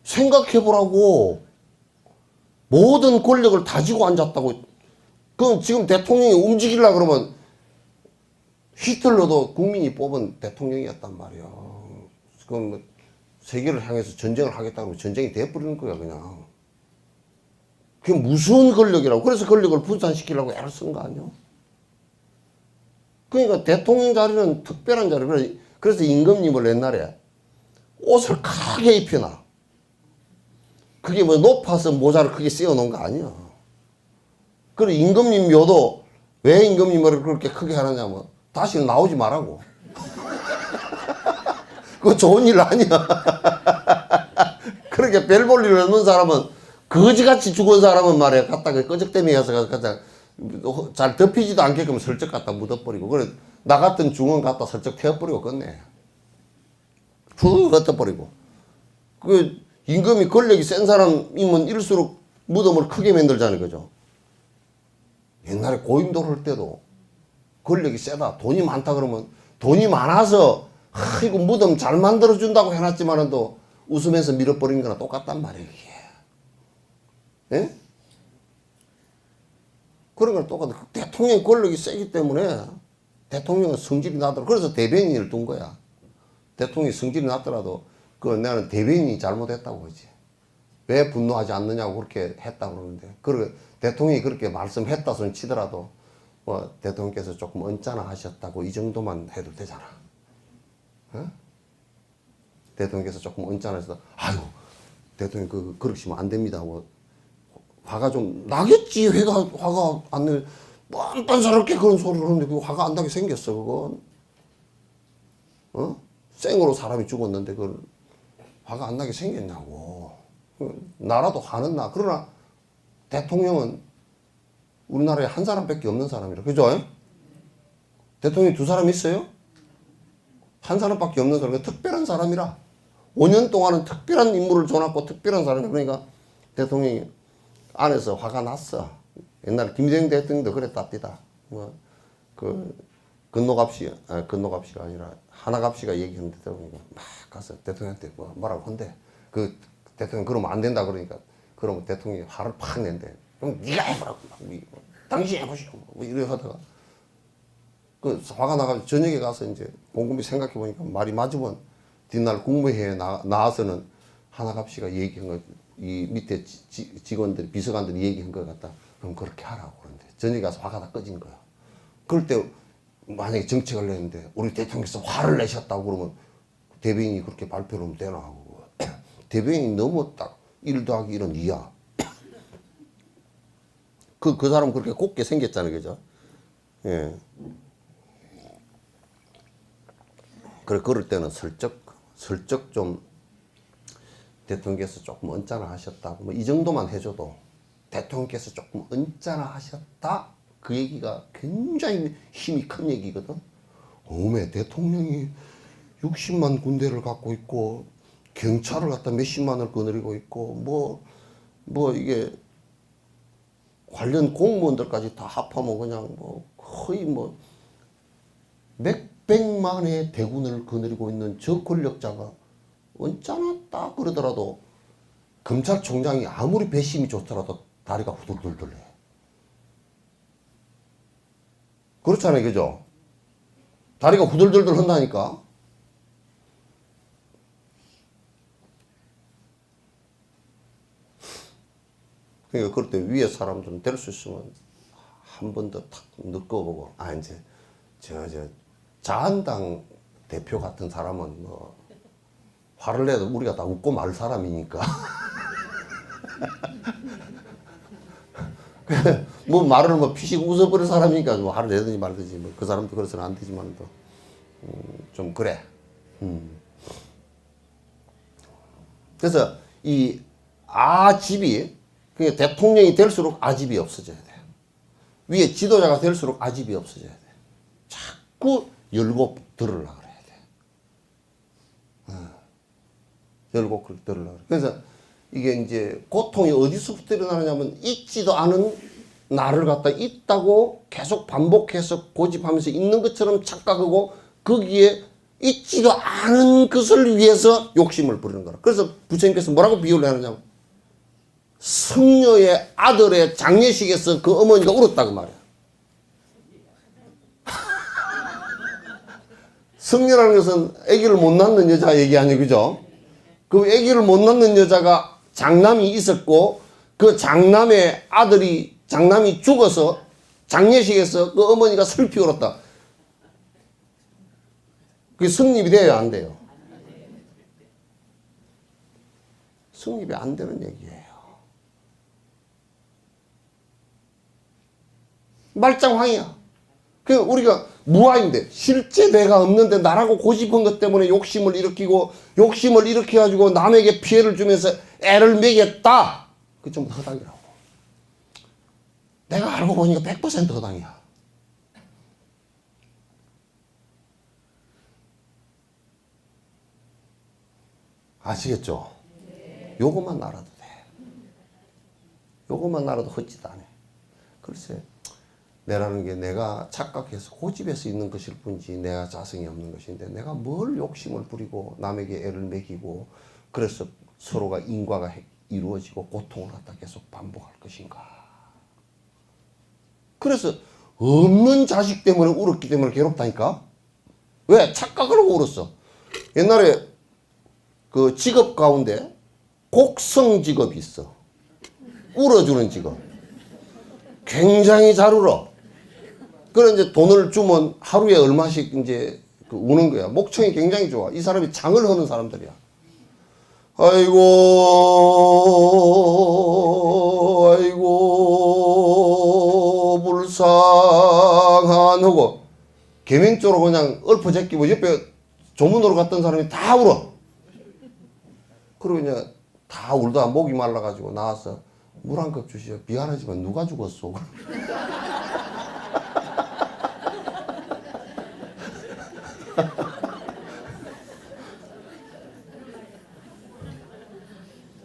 생각해보라고. 모든 권력을 다 쥐고 앉았다고. 그럼 지금 대통령이 움직이려고 그러면 히틀러도 국민이 뽑은 대통령이었단 말이야. 그럼 뭐 세계를 향해서 전쟁을 하겠다고 하면 전쟁이 돼버리는 거야, 그냥. 그게 무슨 권력이라고. 그래서 권력을 분산시키려고 애를 쓴 거 아니야? 그러니까 대통령 자리는 특별한 자리야. 그래서 임금님을 옛날에 옷을 크게 입혀놔. 그게 뭐 높아서 모자를 크게 씌워놓은 거 아니야. 그리고 임금님 묘도 왜 임금님을 그렇게 크게 하느냐면 다시는 나오지 말라고. 그거 좋은 일 아니야. 그렇게 별 볼 일 없는 사람은 거지같이 죽은 사람은 말이야 갖다가 끄적대미 해서 갖다 잘 덮이지도 않게끔 슬쩍 갖다 묻어버리고 그래 나 같은 중원 갖다 슬쩍 태워버리고 끝내. 후 흩어버리고. 그 임금이 권력이 센 사람이면 일수록 무덤을 크게 만들자는 거죠. 옛날에 고인돌 할 때도 권력이 세다 돈이 많다 그러면 돈이 많아서 이거 무덤 잘 만들어준다고 해놨지만은 또 웃으면서 밀어버린 거나 똑같단 말이에요 이게. 예? 그런 거랑 똑같아. 대통령의 권력이 세기 때문에 대통령은 성질이 나더라도 그래서 대변인을 둔 거야. 대통령이 성질이 났더라도 나는 대변인이 잘못했다고 그러지. 왜 분노하지 않느냐고 그렇게 했다고 그러는데 그리고 대통령이 그렇게 말씀했다 손 치더라도 뭐 대통령께서 조금 언짢아 하셨다고 이 정도만 해도 되잖아. 어? 대통령께서 조금 언짢아 하셔서 아유 대통령 그러시면 안 됩니다. 뭐 화가 좀 나겠지. 화가 안 내. 빤빤스럽게 그런 소리를 하는데 그 화가 안 나게 생겼어. 그건 생으로 사람이 죽었는데 그걸 화가 안 나게 생겼냐고. 나라도 화는 나. 그러나 대통령은 우리나라에 한 사람밖에 없는 사람이라. 그죠? 대통령이 두 사람 있어요? 한 사람밖에 없는 사람. 특별한 사람이라. 5년 동안은 특별한 인물을 줘놨고 특별한 사람이. 그러니까 대통령이 안에서 화가 났어. 옛날에 김대중 대통령도 그랬답니다. 뭐, 건노갑씨가 아니라 하나갑씨가 얘기했는데 대통령이 막 가서 대통령한테 뭐라고 한대. 그 대통령 그러면 안 된다 그러니까 그러면 대통령이 화를 팍 낸대. 그럼 네가 해보라고. 당신이 해보시오. 뭐 이래 하다가 그 화가 나가지고 저녁에 가서 이제 곰곰이 생각해 보니까 말이 맞으면 뒷날 국무회의에 나와서는 하나갑씨가 얘기한 거, 이 밑에 직원들, 비서관들이 얘기한 것 같다. 그럼 그렇게 하라고 그러는데 저녁에 가서 화가 다 꺼진 거야. 그럴 때 만약에 정책을 내는데 우리 대통령께서 화를 내셨다고 그러면 대변인이 그렇게 발표를 하면 되나 하고 대변인이 너무 딱 1 더하기 1은 2야. 그 사람은 그렇게 곱게 생겼잖아요. 그죠? 예. 그래, 그럴 때는 슬쩍 좀 대통령께서 조금 언짢아 하셨다고, 뭐 이 정도만 해줘도 대통령께서 조금 언짢아 하셨다? 그 얘기가 굉장히 힘이 큰 얘기거든. 어메, 대통령이 60만 군대를 갖고 있고, 경찰을 갖다 몇십만을 거느리고 있고, 이게 관련 공무원들까지 다 합하면 그냥 거의 몇백만의 대군을 거느리고 있는 저 권력자가 언짢았다 그러더라도 검찰총장이 아무리 배심이 좋더라도 다리가 후들들들해. 그렇잖아요. 그죠? 다리가 후들들들 한다니까. 그러니까 그럴 때 위에 사람들은 될 수 있으면 한 번 더 탁 느껴보고, 이제 자한당 대표 같은 사람은 화를 내도 우리가 다 웃고 말 사람이니까. 뭐 말을 피식 웃어버릴 사람이니까 뭐 화를 내든지 말든지 그 사람도 그래서는 안 되지만 좀 그래. 그래서 이 아집이 그러니까 대통령이 될수록 아집이 없어져야 돼. 위에 지도자가 될수록 아집이 없어져야 돼. 자꾸 열고 들으려고 그래야 돼. 열고 들으려고 그래. 그래서 이게 이제 고통이 어디서부터 일어나느냐면 있지도 않은 나를 갖다 있다고 계속 반복해서 고집하면서 있는 것처럼 착각하고 거기에 있지도 않은 것을 위해서 욕심을 부리는 거라. 그래서 부처님께서 뭐라고 비유를 하느냐면 승려의 아들의 장례식에서 그 어머니가 울었다고 말이야. 승려라는 것은 아기를 못 낳는 여자 얘기 아니에요. 그죠? 그 아기를 못 낳는 여자가 장남이 있었고 그 장남의 장남이 죽어서 장례식에서 그 어머니가 슬피 울었다. 그게 성립이 돼야 안 돼요? 성립이 안 되는 얘기예요. 말짱황이야. 그 우리가 무아인데 실제 내가 없는데 나라고 고집한 것 때문에 욕심을 일으켜가지고 남에게 피해를 주면서 애를 먹였다. 그게 좀 허당이라고. 내가 알고 보니까 100% 허당이야. 아시겠죠? 요것만 알아도 돼. 요것만 알아도 헛짓 안 해. 글쎄, 내라는 게 내가 착각해서 고집해서 있는 것일 뿐이지 내가 자성이 없는 것인데 내가 뭘 욕심을 부리고 남에게 애를 먹이고 그래서 서로가 인과가 이루어지고 고통을 갖다 계속 반복할 것인가. 그래서 없는 자식 때문에 울었기 때문에 괴롭다니까. 왜? 착각을 하고 울었어. 옛날에 그 직업 가운데 곡성 직업이 있어. 울어주는 직업. 굉장히 잘 울어. 그래 이제 돈을 주면 하루에 얼마씩 이제 우는 거야. 목청이 굉장히 좋아. 이 사람이 장을 하는 사람들이야. 아이고 아이고 불쌍한 하고 개명조로 그냥 엎어제끼고 옆에 조문으로 갔던 사람이 다 울어. 그리고 이제 다 울다가 목이 말라가지고 나와서 물 한 컵 주시오. 미안하지만 누가 죽었어?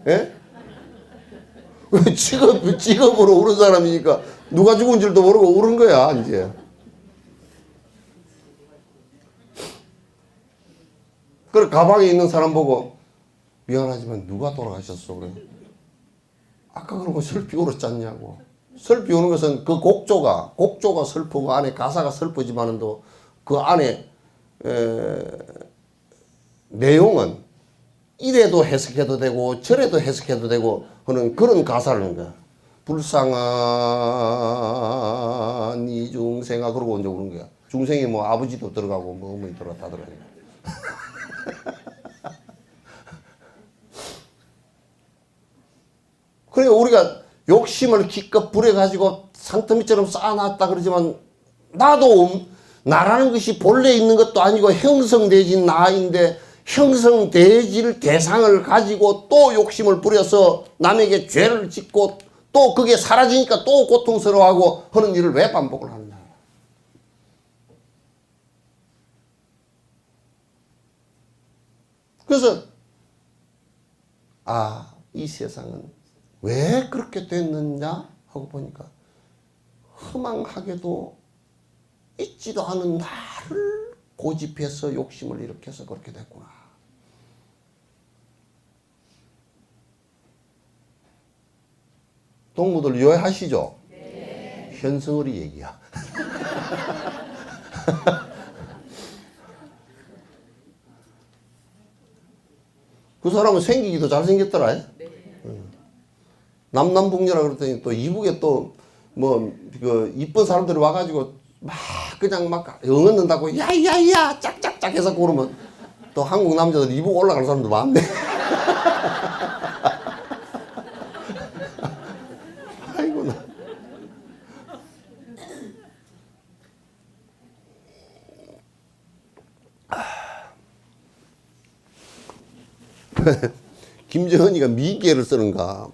예? 직업으로 울은 사람이니까 누가 죽은 줄도 모르고 울은 거야, 이제. 그래, 가방에 있는 사람 보고, 미안하지만 누가 돌아가셨어? 그래. 아까 그런 거 슬피 울었잖냐고. 슬피 우는 것은 그 곡조가 슬프고 안에 가사가 슬프지만은도 그 안에, 내용은 이래도 해석해도 되고 저래도 해석해도 되고 하는 그런 가사를 하는 거야. 불쌍한 이 중생아 그러고 이제 우는 거야. 중생이 뭐 아버지도 들어가고 뭐 어머니 들어가 다 들어가니까. 그러니까 우리가 욕심을 기껏 부려가지고 산더미처럼 쌓아놨다 그러지만 나도 나라는 것이 본래 있는 것도 아니고 형성되진 나인데 형성되질 대상을 가지고 또 욕심을 부려서 남에게 죄를 짓고 또 그게 사라지니까 또 고통스러워하고 하는 일을 왜 반복을 하느냐. 그래서 이 세상은 왜 그렇게 됐느냐 하고 보니까 허망하게도 있지도 않은 나를 고집해서 욕심을 일으켜서 그렇게 됐구나. 동무들 이해하시죠? 네. 현성어리 얘기야. 그 사람은 생기기도 잘생겼더라. 네. 남남북녀라 그랬더니 또 이북에 또 뭐 그 이쁜 사람들이 와가지고 막 그냥 막 영언는다고 야야야 짝짝짝 해서 그러면 또 한국 남자들 이북 올라갈 사람도 많네. 아이고 나. 김정은이가 미개를 쓰는가.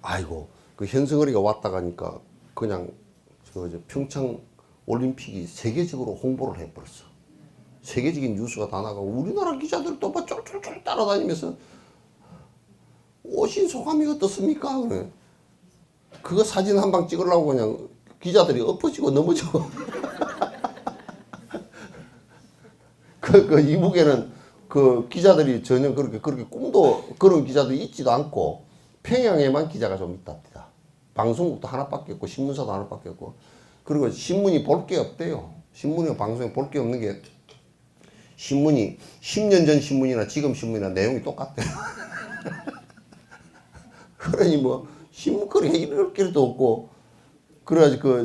아이고 그 현성어리가 왔다 가니까 그냥 저 평창 올림픽이 세계적으로 홍보를 해버렸어. 세계적인 뉴스가 다 나가고 우리나라 기자들도 막 쫄쫄쫄 따라다니면서 오신 소감이 어떻습니까? 그래. 그거 사진 한 방 찍으려고 그냥 기자들이 엎어지고 넘어지고. 그 이북에는 그 기자들이 전혀 그렇게 꿈도 그런 기자들이 있지도 않고 평양에만 기자가 좀 있답니다. 방송국도 하나밖에 없고 신문사도 하나밖에 없고 그리고 신문이 볼 게 없대요. 신문이나 방송에 볼 게 없는 게 신문이 10년 전 신문이나 지금 신문이나 내용이 똑같대요. 그러니 뭐 신문거리가 이럴 길도 없고 그래가지고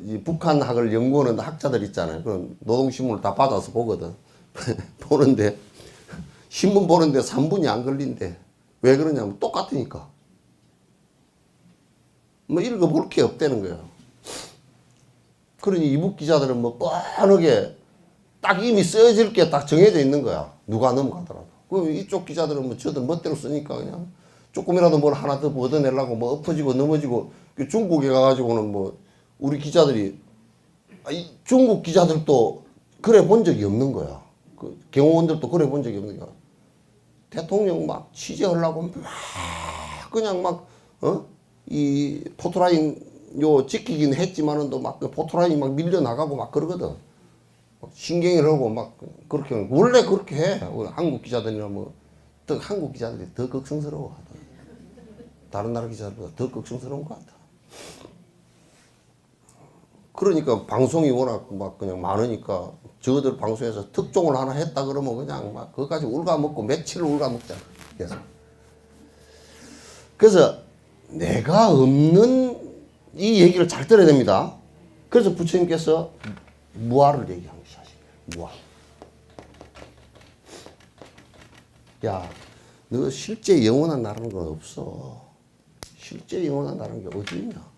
이 북한학을 연구하는 학자들 있잖아요. 그런 노동신문을 다 받아서 보거든. 보는데 신문 보는데 3분이 안 걸린대. 왜 그러냐면 똑같으니까. 뭐 읽어볼 게 없다는 거예요. 그러니 이북 기자들은 뭐 뻔하게 딱 이미 써질 게 딱 정해져 있는 거야. 누가 넘어가더라도. 그럼 이쪽 기자들은 뭐 저들 멋대로 쓰니까 그냥 조금이라도 뭘 하나 더 얻어내려고 뭐 엎어지고 넘어지고 중국에 가가지고는 뭐 우리 기자들이 중국 기자들도 그래 본 적이 없는 거야. 그 경호원들도 그래 본 적이 없는 거야. 대통령 막 취재하려고 막 그냥 막 이 포토라인 요 지키긴 했지만은 또 막 그 포토라인이 막 밀려 나가고 막 그러거든. 신경을 하고 막 그렇게 원래 그렇게 해. 한국 기자들이나 뭐 더 한국 기자들이 더 걱정스러워. 다른 나라 기자들보다 더 걱정스러운 것 같아. 그러니까 방송이 워낙 막 그냥 많으니까 저들 방송에서 특종을 하나 했다 그러면 그냥 막 그거까지 울가먹고 며칠 울가먹잖아. 그래서 내가 없는 이 얘기를 잘 들어야 됩니다. 그래서 부처님께서 무아를 얘기한 것이 사실 무아. 야, 너 실제 영원한 나라는 건 없어. 실제 영원한 나라는 게 어디 있냐?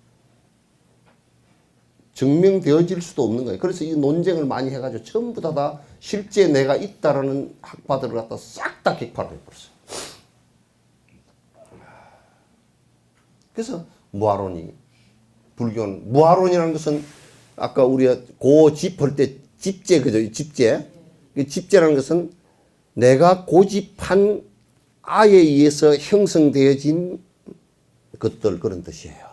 증명되어질 수도 없는 거예요. 그래서 이 논쟁을 많이 해가지고 전부 다 실제 내가 있다라는 학파들을 갖다 싹 다 객파를 해버렸어요. 그래서 무아론이, 불교는, 무아론이라는 것은 아까 우리가 고집할 때 집제, 그죠? 집제. 집제라는 것은 내가 고집한 아에 의해서 형성되어진 것들, 그런 뜻이에요.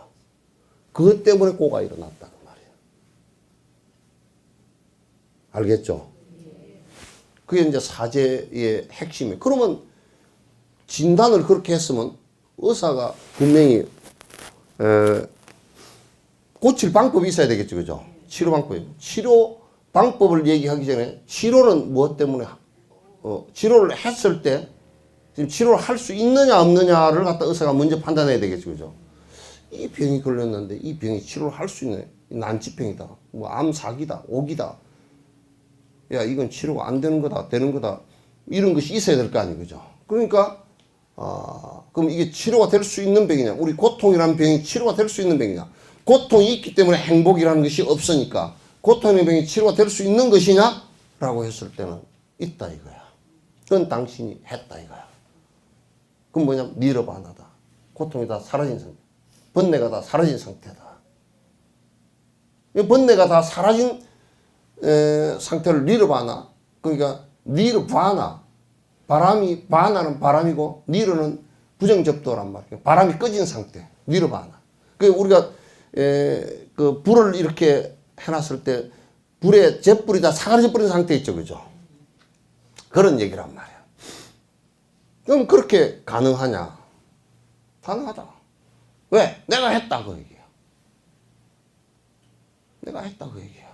그것 때문에 고가 일어났다, 그 말이에요. 알겠죠? 그게 이제 사제의 핵심이에요. 그러면 진단을 그렇게 했으면 의사가 분명히 고칠 방법이 있어야 되겠죠, 그죠? 치료 방법이. 치료 방법을 얘기하기 전에 치료는 무엇 때문에, 치료를 했을 때 지금 치료를 할 수 있느냐 없느냐를 갖다 의사가 먼저 판단해야 되겠죠, 그죠? 이 병이 걸렸는데 이 병이 치료를 할 수 있네. 난치병이다. 뭐 암사기다. 오기다. 야, 이건 치료가 안 되는 거다. 되는 거다. 이런 것이 있어야 될 거 아니에요, 그죠? 그러니까 그럼 이게 치료가 될 수 있는 병이냐? 우리 고통이라는 병이 치료가 될 수 있는 병이냐? 고통이 있기 때문에 행복이라는 것이 없으니까 고통의 병이 치료가 될 수 있는 것이냐? 라고 했을 때는 있다 이거야. 그건 당신이 했다 이거야. 그건 뭐냐면 니르바나다. 고통이 다 사라진 상태. 번뇌가 다 사라진 상태다. 이 번뇌가 다 사라진 상태를 니르바나. 그러니까 니르바나. 바람이, 바나는 바람이고 니르는 부정접도란 말이에요. 바람이 꺼진 상태. 니르바나. 그 우리가 그 불을 이렇게 해놨을 때 불에 잿불이 다 사라져 버린 상태 있죠, 그죠? 그런 얘기란 말이야. 그럼 그렇게 가능하냐? 가능하다. 왜? 내가 했다 그 얘기야. 내가 했다 그 얘기야.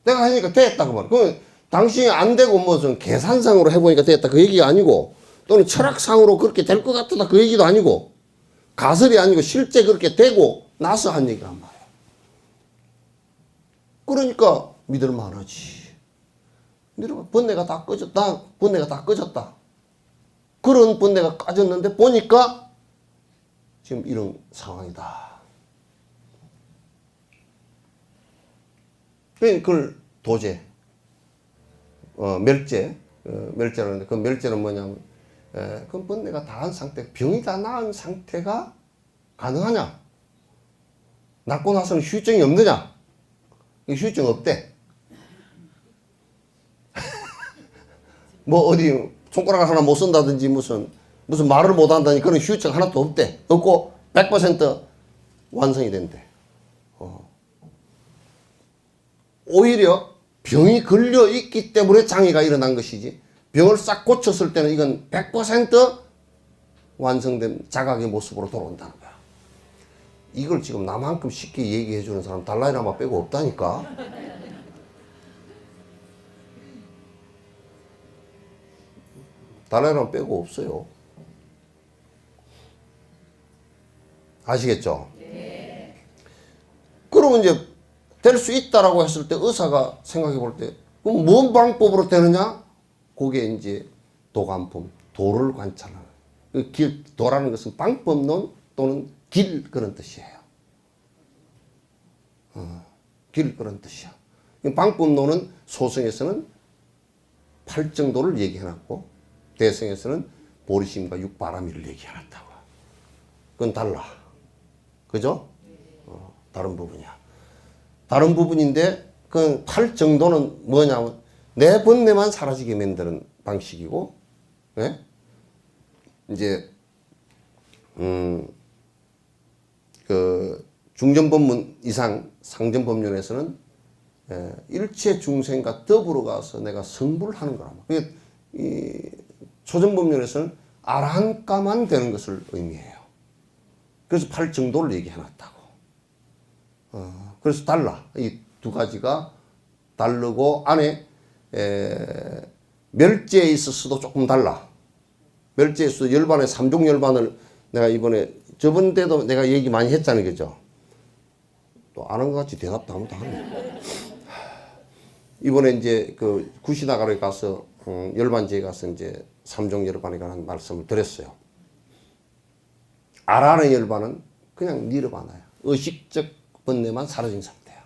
내가 하니까 됐다 그 말이야. 그럼 당신이 안 되고 무슨 계산상으로 해보니까 됐다 그 얘기가 아니고, 또는 철학상으로 그렇게 될 것 같다 그 얘기도 아니고, 가설이 아니고 실제 그렇게 되고 나서 한 얘기란 말이야. 그러니까 믿을 만하지. 번뇌가 다 꺼졌다. 번뇌가 다 꺼졌다. 그런 번뇌가 꺼졌는데 보니까 지금 이런 상황이다. 그걸 도제, 멸제, 멸제라는데 그 멸제는 뭐냐면, 그 번뇌가 다 한 상태, 병이 다 나은 상태가 가능하냐? 낫고 나서는 후유증이 없느냐? 후유증 없대. 뭐 어디 손가락 하나 못 쓴다든지 무슨 말을 못 한다니 그런 후유증 하나도 없대. 없고 100% 완성이 된대. 오히려 병이 걸려 있기 때문에 장애가 일어난 것이지, 병을 싹 고쳤을 때는 이건 100% 완성된 자각의 모습으로 돌아온다는 거야. 이걸 지금 나만큼 쉽게 얘기해 주는 사람 달라이라마 빼고 없다니까. 달라이라마 빼고 없어요. 아시겠죠? 네. 그러면 이제 될 수 있다라고 했을 때 의사가 생각해 볼 때, 그럼 뭔 방법으로 되느냐? 그게 이제 도감품, 도를 관찰하는. 그 길, 도라는 것은 방법론 또는 길, 그런 뜻이에요. 길, 그런 뜻이야. 방법론은 소승에서는 팔정도를 얘기해놨고, 대승에서는 보리심과 육바라미를 얘기해놨다고. 그건 달라. 그죠? 다른 부분이야. 다른 부분인데, 그 팔정도는 뭐냐면, 내 번뇌만 사라지게 만드는 방식이고, 예? 이제, 그, 중전법문 이상 상전법륜에서는 일체 중생과 더불어 가서 내가 성불을 하는 거란 말이야. 이 초전법륜에서는 아라한가만 되는 것을 의미해요. 그래서 팔정도를 얘기해놨다고. 그래서 달라. 이 두 가지가 다르고, 안에 멸제에 있어서도 조금 달라. 멸제에 있어서 열반의 삼종 열반을 내가 이번에 저번 때도 내가 얘기 많이 했잖아요, 그죠? 또 아는 것 같이 대답도 아무도 안 해. 이번에 이제 그 구시나가를 가서 열반지에 가서 이제 삼종 열반에 관한 말씀을 드렸어요. 아라는 열반은 그냥 니르바나야. 의식적 번뇌만 사라진 상태야.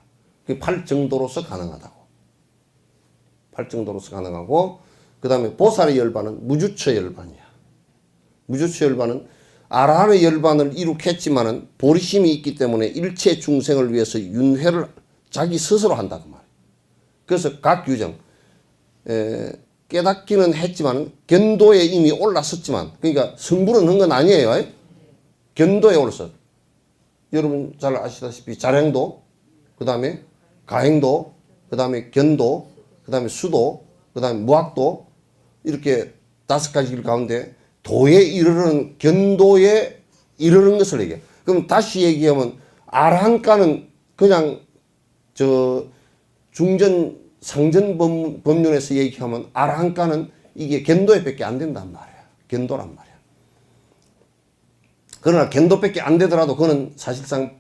그게 팔 정도로서 가능하다고. 팔 정도로서 가능하고, 그 다음에 보살의 열반은 무주처 열반이야. 무주처 열반은 아라한의 열반을 이룩했지만은 보리심이 있기 때문에 일체 중생을 위해서 윤회를 자기 스스로 한다 그 말이야. 그래서 각 유정 깨닫기는 했지만 견도에 이미 올랐었지만, 그러니까 성불은 한 건 아니에요. 견도에 올랐어. 여러분 잘 아시다시피 자량도, 그 다음에 가행도, 그 다음에 견도, 그 다음에 수도, 그 다음에 무학도, 이렇게 5가지 길 가운데 도에 이르는, 견도에 이르는 것을 얘기해. 그럼 다시 얘기하면 아라한가는 그냥 저 중전 상전 법륜에서 얘기하면 아라한가는 이게 견도에 밖에 안 된단 말이야. 견도란 말이야. 그러나 견도밖에 안 되더라도 그거는 사실상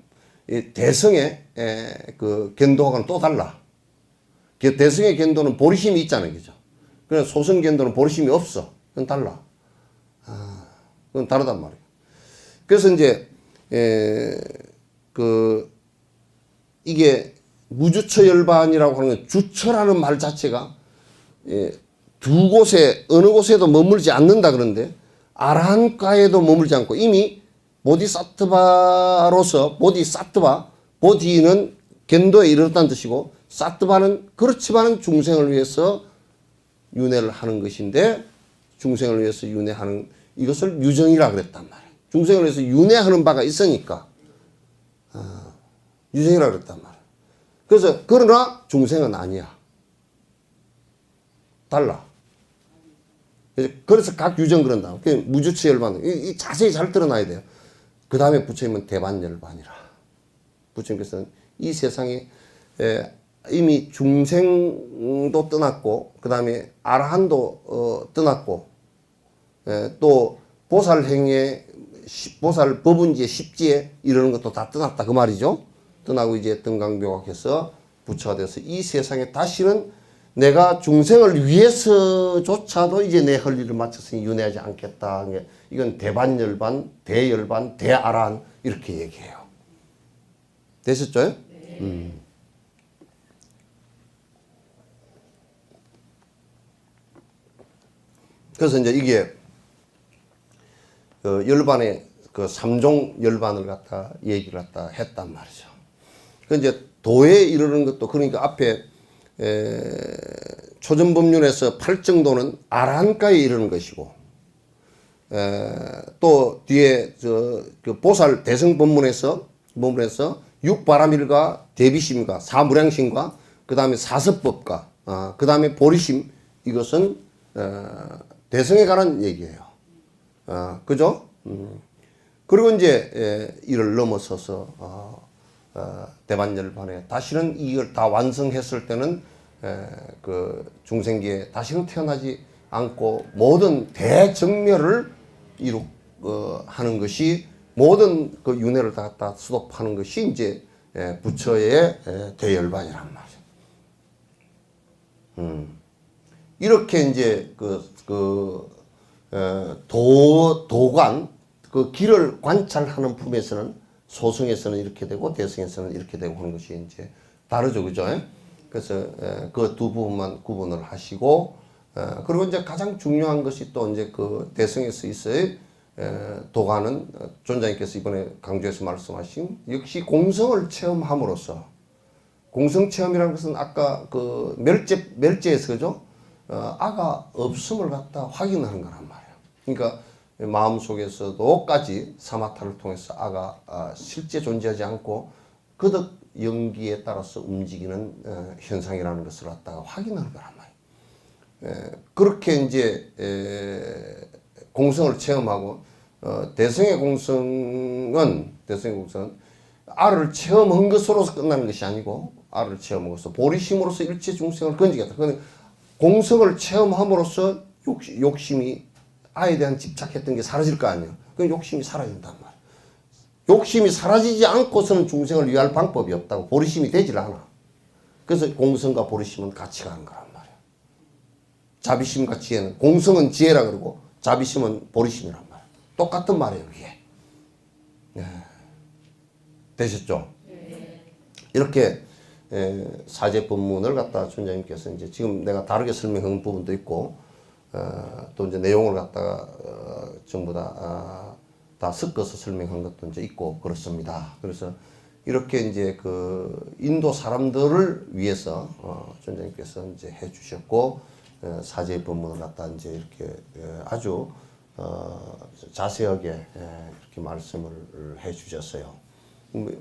대성의 그 견도하고는 또 달라. 대성의 견도는 보리심이 있잖아요. 그죠? 그러나 소성 견도는 보리심이 없어. 그건 달라. 그건 다르단 말이에요. 그래서 이제, 이게 무주처 열반이라고 하는 건 주처라는 말 자체가 두 곳에, 어느 곳에도 머물지 않는다 그런데 아라한가에도 머물지 않고 이미 보디사트바로서, 보디는 견도에 이르렀다는 뜻이고, 사트바는 그렇지만은 중생을 위해서 윤회를 하는 것인데, 중생을 위해서 윤회하는 이것을 유정이라 그랬단 말이에요. 중생을 위해서 윤회하는 바가 있으니까 유정이라 그랬단 말이에요. 그래서 그러나 중생은 아니야. 달라. 그래서 각 유정 그런다. 무주처 열반, 이 자세히 잘 드러나야 돼요. 그 다음에 부처님은 대반열반이라. 부처님께서는 이 세상에 이미 중생도 떠났고, 그 다음에 아라한도 떠났고, 또 보살행에, 보살 법운지에 십지에 이러는 것도 다 떠났다 그 말이죠. 떠나고 이제 등강묘각해서 부처가 돼서 이 세상에 다시는 내가 중생을 위해서조차도 이제 내 할 일을 마쳤으니 윤회하지 않겠다. 이건 대반열반, 대열반, 대아란 이렇게 얘기해요. 되셨죠? 네. 그래서 이제 이게 열반의 그 삼종 열반을 갖다 얘기를 갖다 했단 말이죠. 그 이제 도에 이르는 것도, 그러니까 앞에 초전법륜에서 팔정도는 아라한가에 이르는 것이고, 또 뒤에 그 보살 대성법문에서 육바라밀과 대비심과 사무량심과 그 다음에 사섭법과 그 다음에 보리심, 이것은 대성에 관한 얘기예요. 그죠? 그리고 이제 이를 넘어서서 대반열반에 다시는 이걸 다 완성했을 때는 그 중생기에 다시는 태어나지 않고 모든 대정멸을 하는 것이, 모든 그 윤회를 다 갖다 수도하는 것이 이제 부처의 대열반이란 말이에요. 이렇게 이제 도관, 그 길을 관찰하는 품에서는 소승에서는 이렇게 되고 대승에서는 이렇게 되고 하는 것이 이제 다르죠. 그죠? 그래서 그 두 부분만 구분을 하시고, 그리고 이제 가장 중요한 것이 또 이제 그 대승에서 있어요. 도관은 존자님께서 이번에 강조해서 말씀하신 역시 공성을 체험함으로써, 공성 체험이라는 것은 아까 그 멸제에서 그죠? 아가 없음을 갖다 확인하는 거란 말이에요. 그러니까 마음속에서도까지 사마타를 통해서 아가 실제 존재하지 않고 그득 연기에 따라서 움직이는 현상이라는 것을 갖다가 확인하는 거란 말이에요. 그렇게 이제 공성을 체험하고, 대성의 공성은 아를 체험한 것으로서 끝나는 것이 아니고, 아를 체험으로써 보리심으로써 일체 중생을 건지겠다. 공성을 체험함으로써 욕심이, 아에 대한 집착했던 게 사라질 거 아니에요. 그 욕심이 사라진단 말이에요. 욕심이 사라지지 않고서는 중생을 위할 방법이 없다고. 보리심이 되질 않아. 그래서 공성과 보리심은 같이 가는 거란 말이에요. 자비심과 지혜는, 공성은 지혜라 그러고 자비심은 보리심이란 말이에요. 똑같은 말이에요, 이게. 네. 되셨죠? 이렇게 사제 본문을 갖다 춘자님께서 이제 지금 내가 다르게 설명한 부분도 있고, 또 이제 내용을 갖다가 전부 다 섞어서 설명한 것도 이제 있고 그렇습니다. 그래서 이렇게 이제 그 인도 사람들을 위해서 춘자님께서 이제 해주셨고, 사제 본문을 갖다 이제 이렇게 아주 자세하게 이렇게 말씀을 해주셨어요.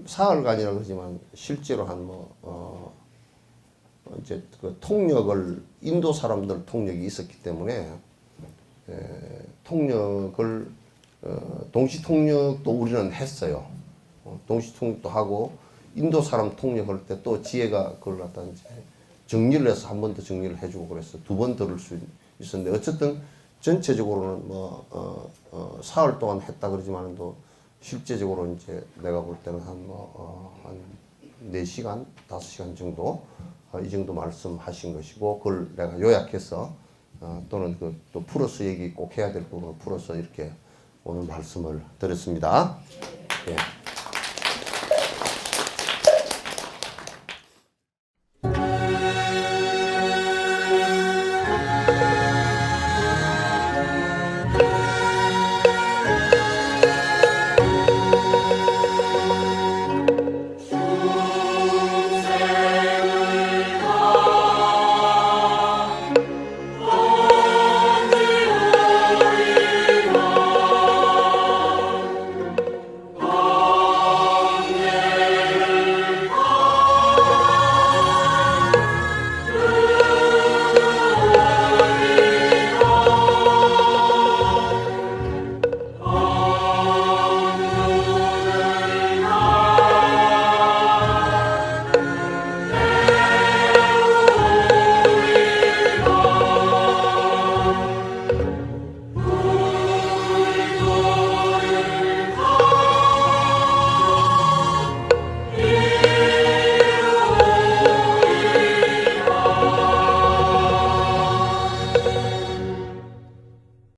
사흘간이라고 그러지만 실제로 한 이제 그 통역을 인도 사람들 통역이 있었기 때문에 통역을 동시 통역도 우리는 했어요. 동시 통역도 하고 인도 사람 통역할 때 또 지혜가 그걸 갖다 이제 정리를 해서 한 번 더 정리를 해주고 그래서 두 번 들을 수 있었는데 어쨌든 전체적으로는 사흘 동안 했다 그러지만도 실제적으로 이제 내가 볼 때는 한 4시간, 5시간 정도 이 정도 말씀하신 것이고 그걸 내가 요약해서 또는 또 풀어서 얘기 꼭 해야 될 부분을 풀어서 이렇게 오늘 말씀을 드렸습니다. 예.